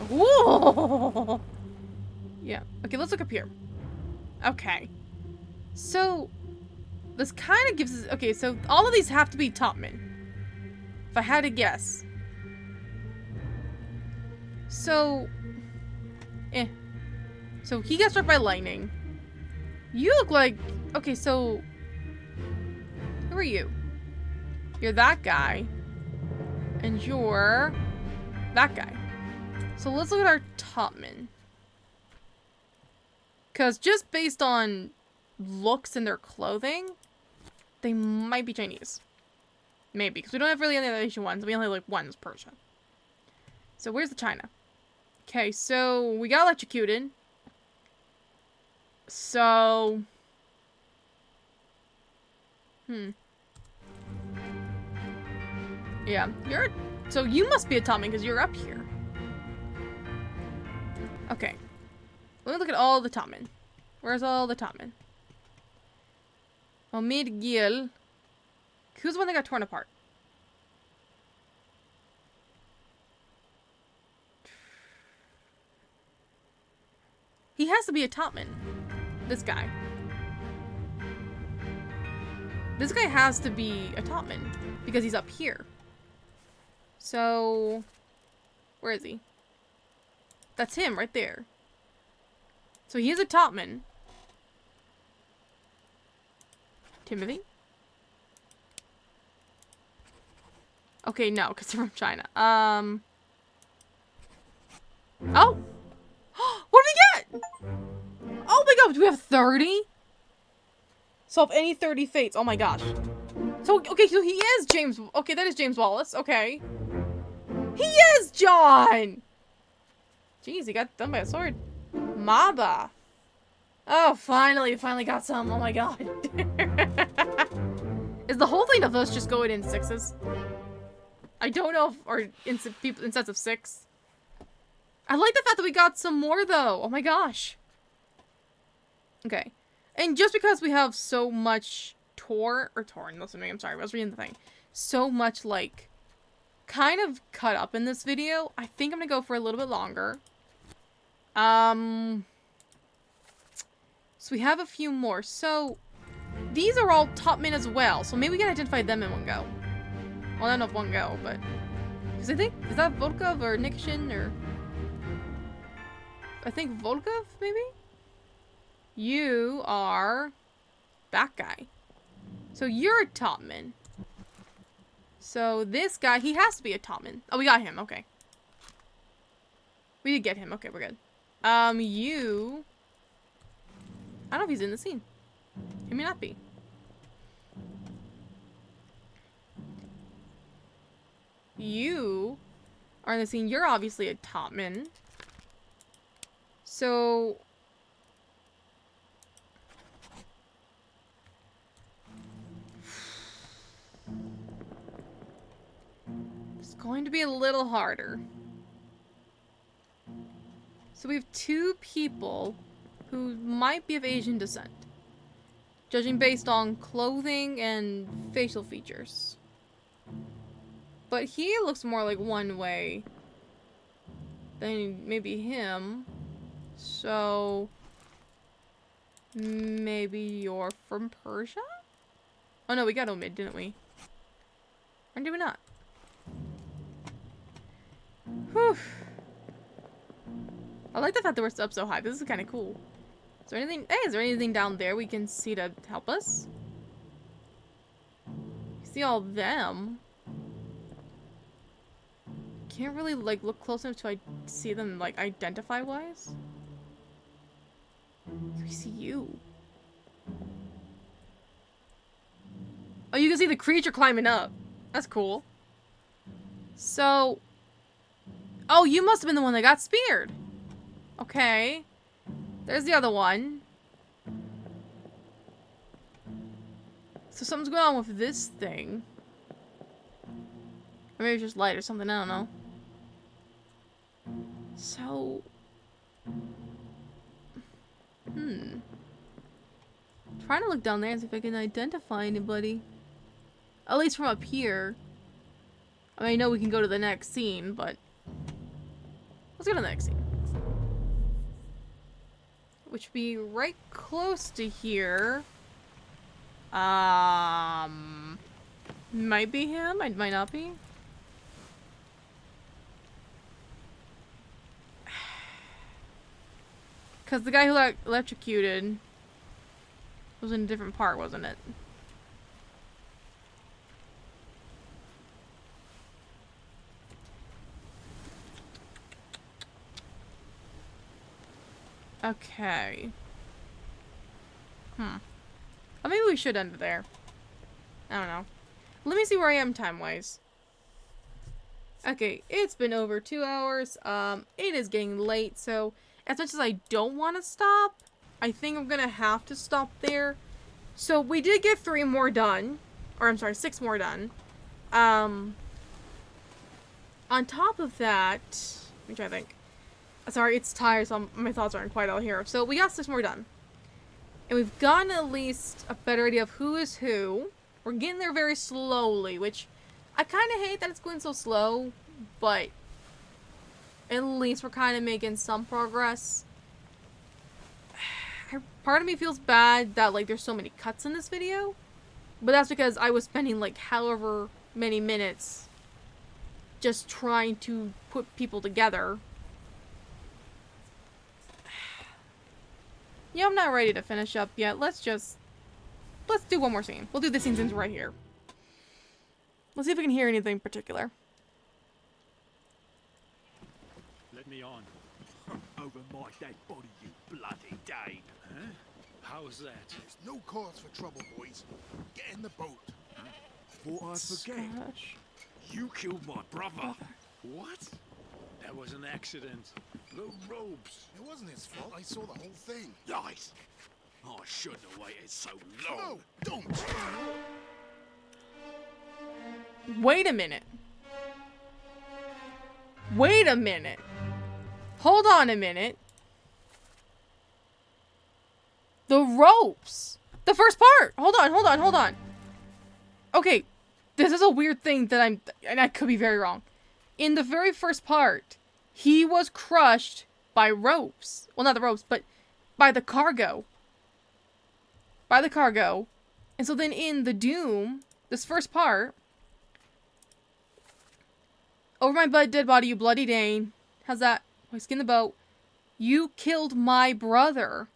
Whoa! Yeah. Okay, let's look up here. Okay. So, this kind of gives us... Okay, so all of these have to be Tommen. If I had to guess. So... So, he got struck by lightning. You look like... Okay, so... Who are you? You're that guy. And you're... that guy. So, let's look at our Tommen. Because just based on looks and their clothing, they might be Chinese. Maybe, because we don't have really any other Asian ones. We only have like one is Persia. So where's the China? Okay, so we got electrocuted. So... Yeah, so you must be a Tommen because you're up here. Okay. Let me look at all the Tommen. Where's all the Tommen? Omid Gil. Who's the one that got torn apart? He has to be a Tommen. This guy. This guy has to be a Tommen because he's up here. So, where is he? That's him right there. So he is a Tommen. Timothy? Okay, no, because they're from China. Oh! What did we get? Oh my god, do we have 30? Solve any 30 fates. Oh my gosh. So, okay, so he is James. Okay, that is James Wallace. Okay. He is John! Jeez, he got done by a sword. Maba. Oh, finally got some. Oh my god. Is the whole thing of us just going in sixes? I don't know if, or in sets of 6. I like the fact that we got some more though. Oh my gosh. Okay. And just because we have so much torn, listen to me, I'm sorry, I was reading the thing. So much, like, kind of cut up in this video, I think I'm gonna go for a little bit longer. So we have a few more. So, these are all Tommen as well, so maybe we can identify them in one go. Well, I don't know if one go, but... Because I think, is that Volkov or Nikshin, or... I think Volkov, maybe? You are that guy. So you're a Tommen. So this guy, he has to be a Tommen. Oh, we got him. Okay. We did get him. Okay, we're good. You... I don't know if he's in the scene. He may not be. You are in the scene. You're obviously a Tommen. So... it's going to be a little harder. So we have 2 people who might be of Asian descent, judging based on clothing and facial features. But he looks more like one way than maybe him. So maybe you're from Persia? Oh no, we got Omid, didn't we? Or did we not? Whew. I like the fact that we're up so high. This is kind of cool. Is there anything? Hey, is there anything down there we can see to help us? See all them. Can't really like look close enough to see them like identify wise. We see you. Oh, you can see the creature climbing up. That's cool. So, oh, you must have been the one that got speared. Okay. There's the other one. So something's going on with this thing. Or maybe it's just light or something, I don't know. So... trying to look down there and see if I can identify anybody. At least from up here. I mean, I know we can go to the next scene, but... let's go to the next scene. Which would be right close to here. Might be him, might not be. Because the guy who got electrocuted was in a different part, wasn't it? Okay. Or maybe we should end it there. I don't know. Let me see where I am time-wise. Okay, it's been over 2 hours. It is getting late, so as much as I don't want to stop, I think I'm gonna have to stop there. So we did get 3 more done. Or I'm sorry, 6 more done. On top of that, which I think, sorry, it's tired, so my thoughts aren't quite all here. So we got 6 more done. And we've gotten at least a better idea of who is who. We're getting there very slowly, which I kind of hate that it's going so slow, but at least we're kind of making some progress. Part of me feels bad that, like, there's so many cuts in this video, but that's because I was spending, like, however many minutes just trying to put people together. Yeah, I'm not ready to finish up yet. Let's do one more scene. We'll do this scene since we're right here. Let's see if we can hear anything particular. Let me on. Over my dead body, you bloody Dane. Huh? How's that? There's no cause for trouble, boys. Get in the boat. Before I forget, Gosh. you killed my brother. What? That was an accident. The ropes. It wasn't his fault. I saw the whole thing. Lies. I shouldn't have waited so long. No, don't. Wait a minute. Wait a minute. Hold on a minute. The ropes. The first part. Hold on. Okay. This is a weird thing that and I could be very wrong. In the very first part, he was crushed by ropes. Well, not the ropes, but by the cargo. And so then in the Doom, this first part, over my dead body, you bloody Dane. How's that? Whiskey in the boat. You killed my brother.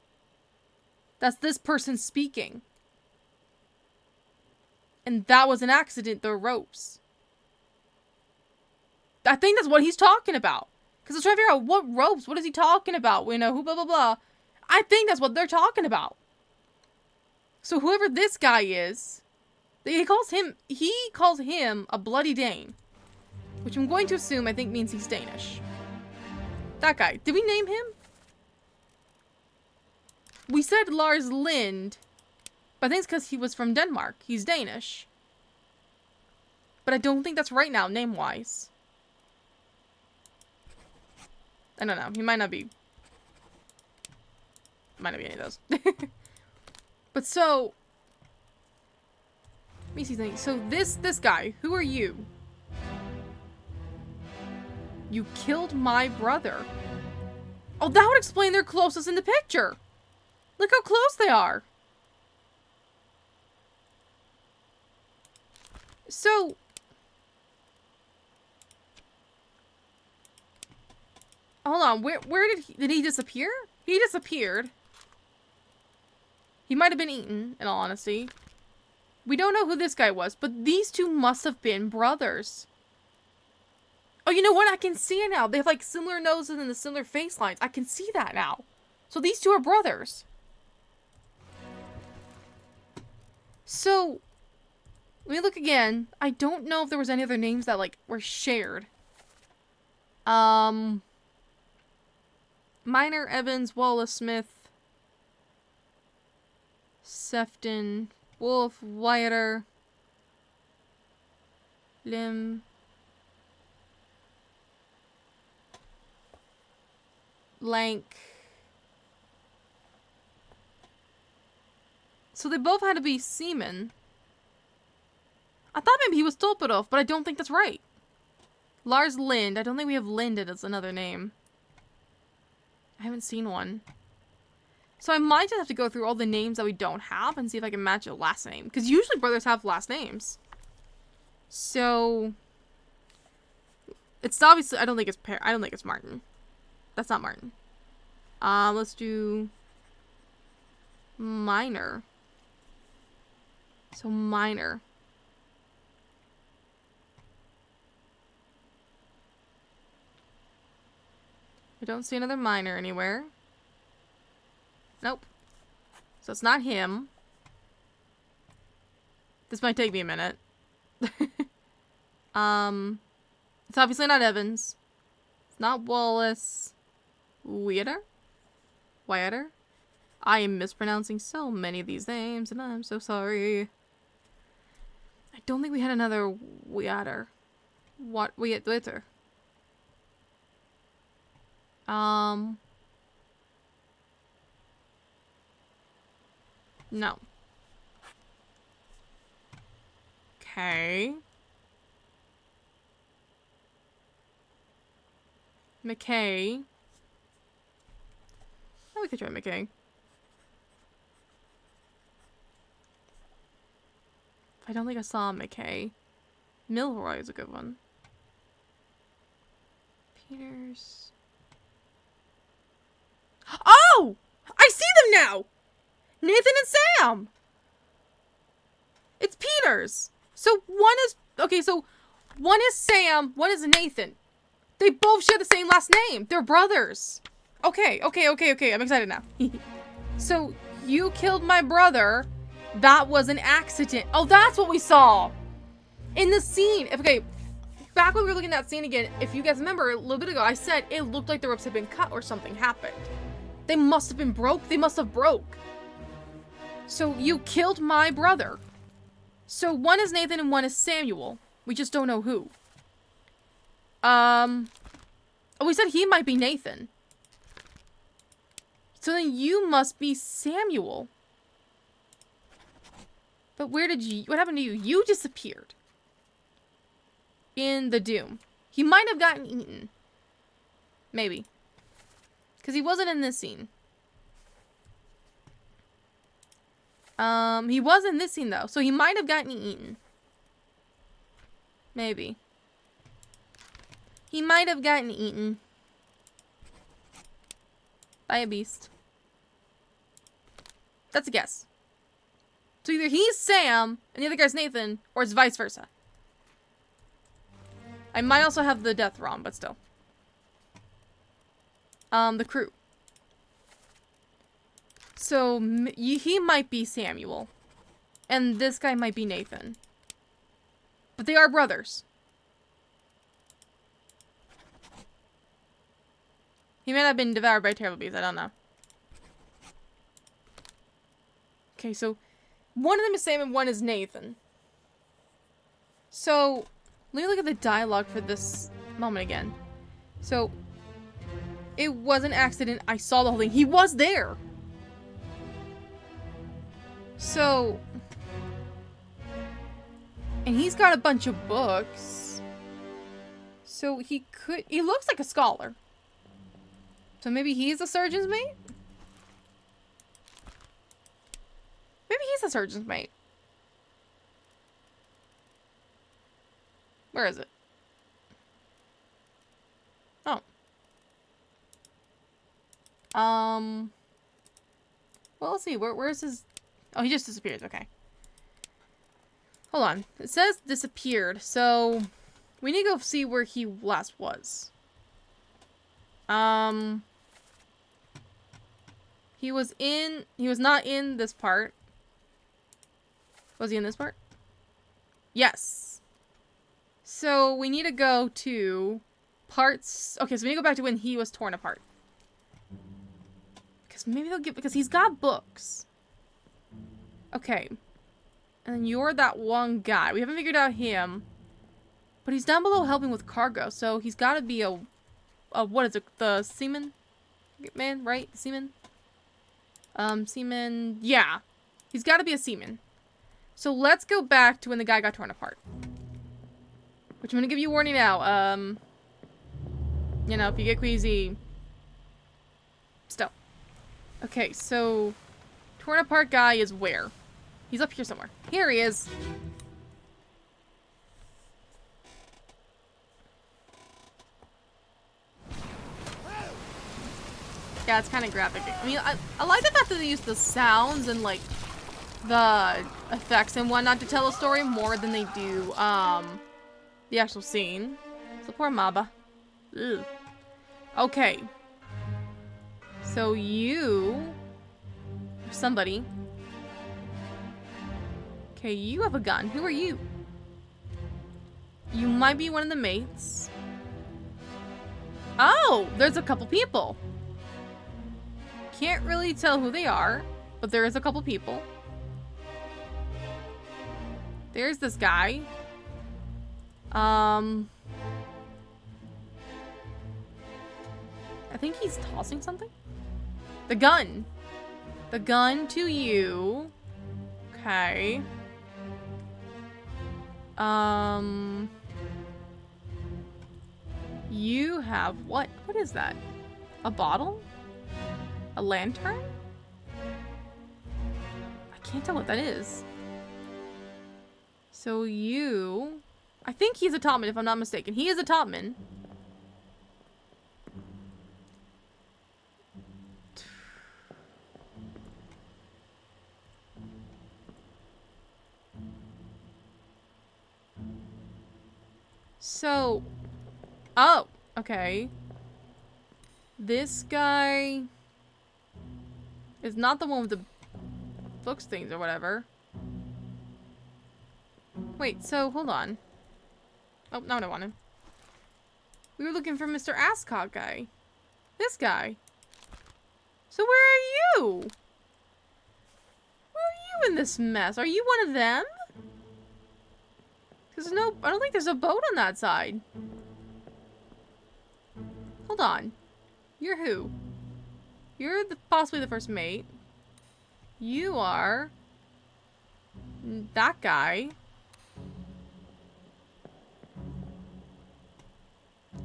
That's this person speaking. And that was an accident, the ropes. I think that's what he's talking about. Because I was trying to figure out what ropes, what is he talking about? You know, who blah blah blah. I think that's what they're talking about. So whoever this guy is, he calls him a bloody Dane. Which I'm going to assume I think means he's Danish. That guy. Did we name him? We said Lars Lind, but I think it's because he was from Denmark. He's Danish. But I don't think that's right now, name-wise. I don't know. He might not be. Might not be any of those. But so. Let me see something. So this guy, who are you? You killed my brother. Oh, that would explain they're closest in the picture. Look how close they are. So. Hold on, where did he disappear? He disappeared. He might have been eaten, in all honesty. We don't know who this guy was, but these two must have been brothers. Oh, you know what? I can see it now. They have, like, similar noses and the similar face lines. I can see that now. So these two are brothers. So, let me look again. I don't know if there was any other names that, like, were shared. Miner, Evans, Wallace, Smith, Sefton, Wolf, Wyatter, Lim, Lank. So they both had to be seamen. I thought maybe he was Tolpadov, but I don't think that's right. Lars Lind. I don't think we have Lind as another name. I haven't seen one. So I might just have to go through all the names that we don't have and see if I can match a last name. Because usually brothers have last names. So it's obviously, I don't think it's Martin. That's not Martin. Let's do Miner. So Miner. I don't see another Miner anywhere. Nope. So it's not him. This might take me a minute. It's obviously not Evans. It's not Wallace. Wyatter? I am mispronouncing so many of these names, and I'm so sorry. I don't think we had another Wyatter. What? Wyatter. No. Okay. McKay. Oh, we could try McKay. I don't think I saw McKay. Milroy is a good one. Peters. Oh! I see them now! Nathan and Sam! It's Peters! So one is... Okay, so one is Sam, one is Nathan. They both share the same last name. They're brothers. Okay. I'm excited now. So, you killed my brother. That was an accident. Oh, that's what we saw. In the scene. Okay, back when we were looking at that scene again, if you guys remember, a little bit ago, I said it looked like the ropes had been cut or something happened. They must have been broke. They must have broke. So, you killed my brother. So, one is Nathan and one is Samuel. We just don't know who. Oh, we said he might be Nathan. So then you must be Samuel. But what happened to you? You disappeared. In the Doom. He might have gotten eaten. Maybe. Because he wasn't in this scene. He was in this scene though, so he might have gotten eaten. Maybe. He might have gotten eaten by a beast. That's a guess. So either he's Sam and the other guy's Nathan, or it's vice versa. I might also have the death wrong, but still. The crew. So he might be Samuel, and this guy might be Nathan. But they are brothers. He may not have been devoured by terrible beasts. I don't know. Okay, so one of them is Sam and one is Nathan. So, let me look at the dialogue for this moment again. So, it was an accident. I saw the whole thing. He was there. So, and he's got a bunch of books. So, he looks like a scholar. So maybe he's a surgeon's mate? Maybe he's a surgeon's mate. Where is it? Oh. Well, let's see. Where's his... Oh, he just disappears. Okay. Hold on. It says disappeared, so we need to go see where he last was. He was not in this part. Was he in this part? Yes. So we need to go to parts. Okay, so we need to go back to when he was torn apart. Because maybe they'll get, because he's got books. Okay. And then you're that one guy. We haven't figured out him. But he's down below helping with cargo, so he's got to be a what is it? The seaman man, right? The seaman? Seaman. Yeah. He's got to be a seaman. So let's go back to when the guy got torn apart. Which I'm going to give you a warning now. You know, if you get queasy. Still. Okay, so torn apart guy is where? He's up here somewhere. Here he is. Yeah, it's kind of graphic. I mean, I like the fact that they use the sounds and, like, the effects and whatnot to tell a story more than they do, the actual scene. So poor Maba. Ugh. Okay. So you somebody. Okay, you have a gun. Who are you? You might be one of the mates. Oh, there's a couple people. Can't really tell who they are, but there is a couple people. There's this guy. I think he's tossing something. The gun. The gun to you. Okay. You have what? What is that? A bottle? A lantern? I can't tell what that is. So you... I think he's a topman if I'm not mistaken. He is a topman. So... Oh, okay. This guy... is not the one with the books things or whatever. Wait, so hold on. Oh, no, I don't want him. We were looking for Mr. Ascot guy. This guy. So where are you? Where are you in this mess? Are you one of them? Because no, I don't think there's a boat on that side. Hold on. You're who? You're possibly the first mate. You are... that guy.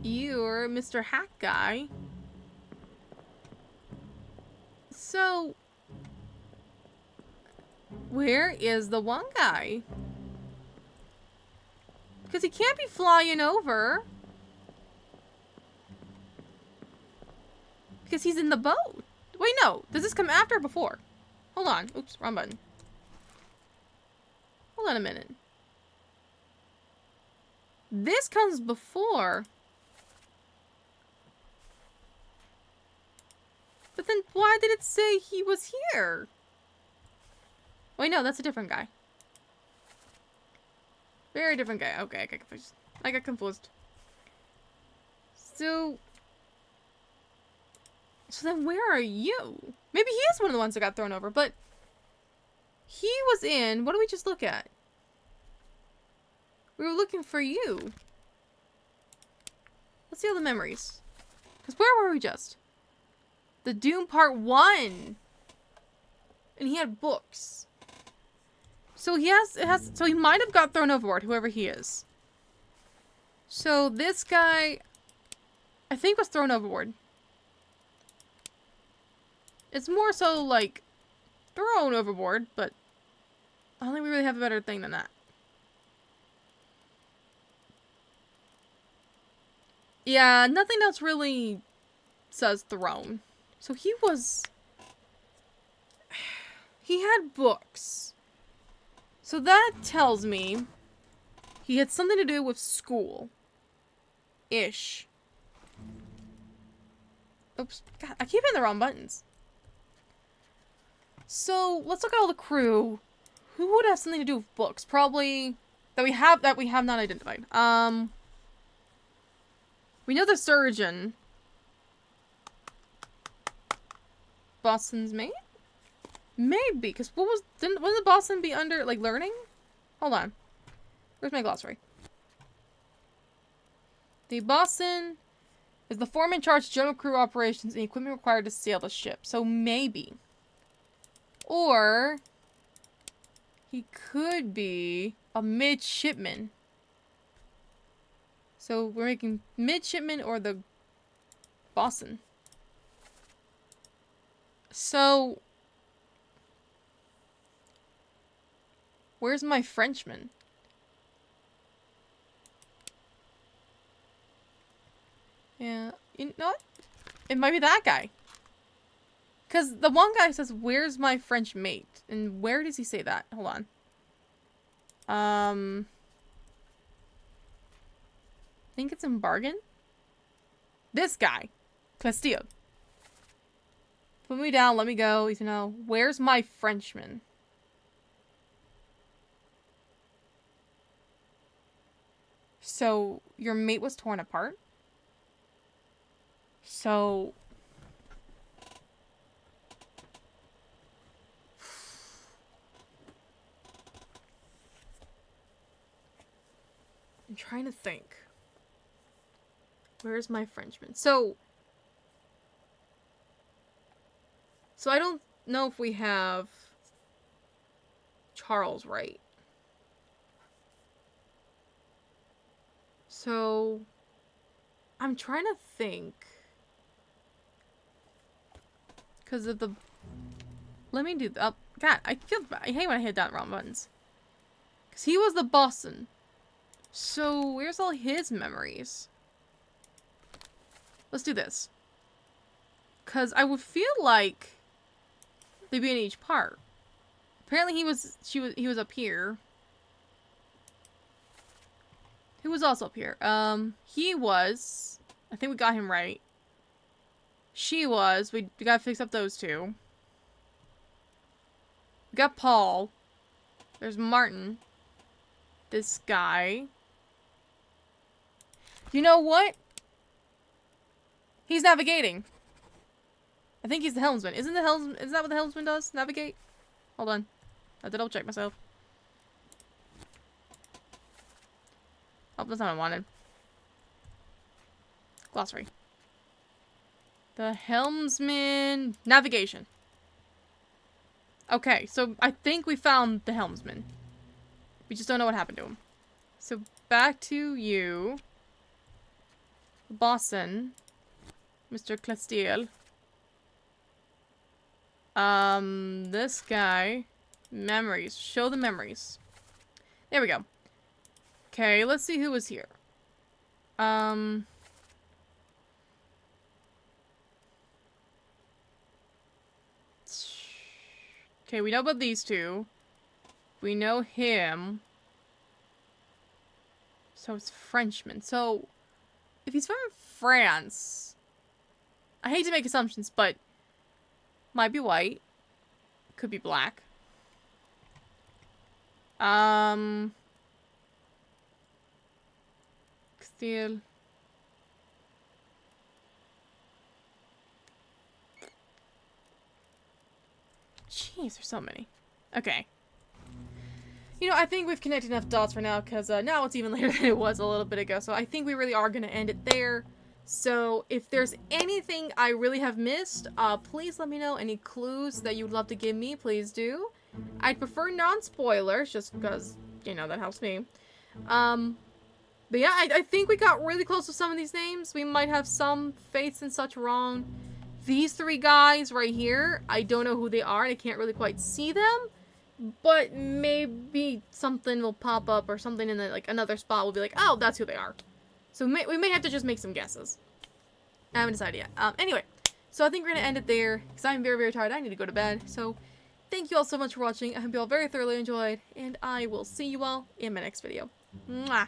You're Mr. Hack guy. So... where is the one guy? Because he can't be flying over. Because he's in the boat. Wait, no. Does this come after or before? Hold on. Oops, wrong button. Hold on a minute. This comes before. But then why did it say he was here? Wait, no, that's a different guy. Very different guy. Okay, I got confused. I got confused. So then where are you? Maybe he is one of the ones that got thrown over, but he was in... what did we just look at? We were looking for you. Let's see all the memories. Because where were we just? The Doom Part 1. And he had books. So so he might have got thrown overboard, whoever he is. So this guy, I think, was thrown overboard. It's more so like thrown overboard, but I don't think we really have a better thing than that. Yeah, nothing else really says thrown. So he had books. So that tells me he had something to do with school. Ish. Oops. God, I keep hitting the wrong buttons. So let's look at all the crew. Who would have something to do with books? Probably that we have not identified. We know the surgeon. Boston's mate? Maybe, because wouldn't the Boston be under, like, learning? Hold on. Where's my glossary? The Boston is the foreman in charge of general crew operations and equipment required to sail the ship. So maybe. Or he could be a midshipman. So we're making midshipman or the Boston. So where's my Frenchman? Yeah, you know what? It might be that guy. Because the one guy says, where's my French mate? And where does he say that? Hold on. I think it's in Bargain. This guy. Castile. Put me down, let me go, you know. Where's my Frenchman? So, your mate was torn apart? So... I'm trying to think. Where's my Frenchman? So I don't know if we have Charles right. So I'm trying to think. Because of the... Let me do the... Oh, God, I hate when I hit down wrong buttons. Because he was the Boston. So where's all his memories? Let's do this. Because I would feel like they'd be in each part. Apparently he was up here. Who was also up here? He was... I think we got him right. She was... We gotta fix up those two. We got Paul. There's Martin. This guy. You know what? He's navigating. I think he's the helmsman. Isn't that what the helmsman does? Navigate? Hold on. I have to double check myself. Oh, that's not what I wanted. Glossary. The helmsman... Navigation. Okay, so I think we found the helmsman. We just don't know what happened to him. So back to you. Boston. Mr. Castile. This guy. Memories. Show the memories. There we go. Okay, let's see who was here. Okay, we know about these two. We know him. So it's Frenchman. So, if he's from France... I hate to make assumptions, but... Might be white. Could be black. Still... Jeez, there's so many. Okay. You know, I think we've connected enough dots for now, because now it's even later than it was a little bit ago, so I think we really are going to end it there. So, if there's anything I really have missed, please let me know. Any clues that you would love to give me, please do. I'd prefer non-spoilers, just because, you know, that helps me. But yeah, I think we got really close to some of these names. We might have some fates and such wrong. These three guys right here, I don't know who they are, and I can't really quite see them. But maybe something will pop up, or something in the, like, another spot will be like, oh, that's who they are. So we may have to just make some guesses. I haven't decided yet. Anyway, so I think we're going to end it there, because I'm very, very tired. I need to go to bed. So, thank you all so much for watching. I hope you all very thoroughly enjoyed, and I will see you all in my next video. Mwah!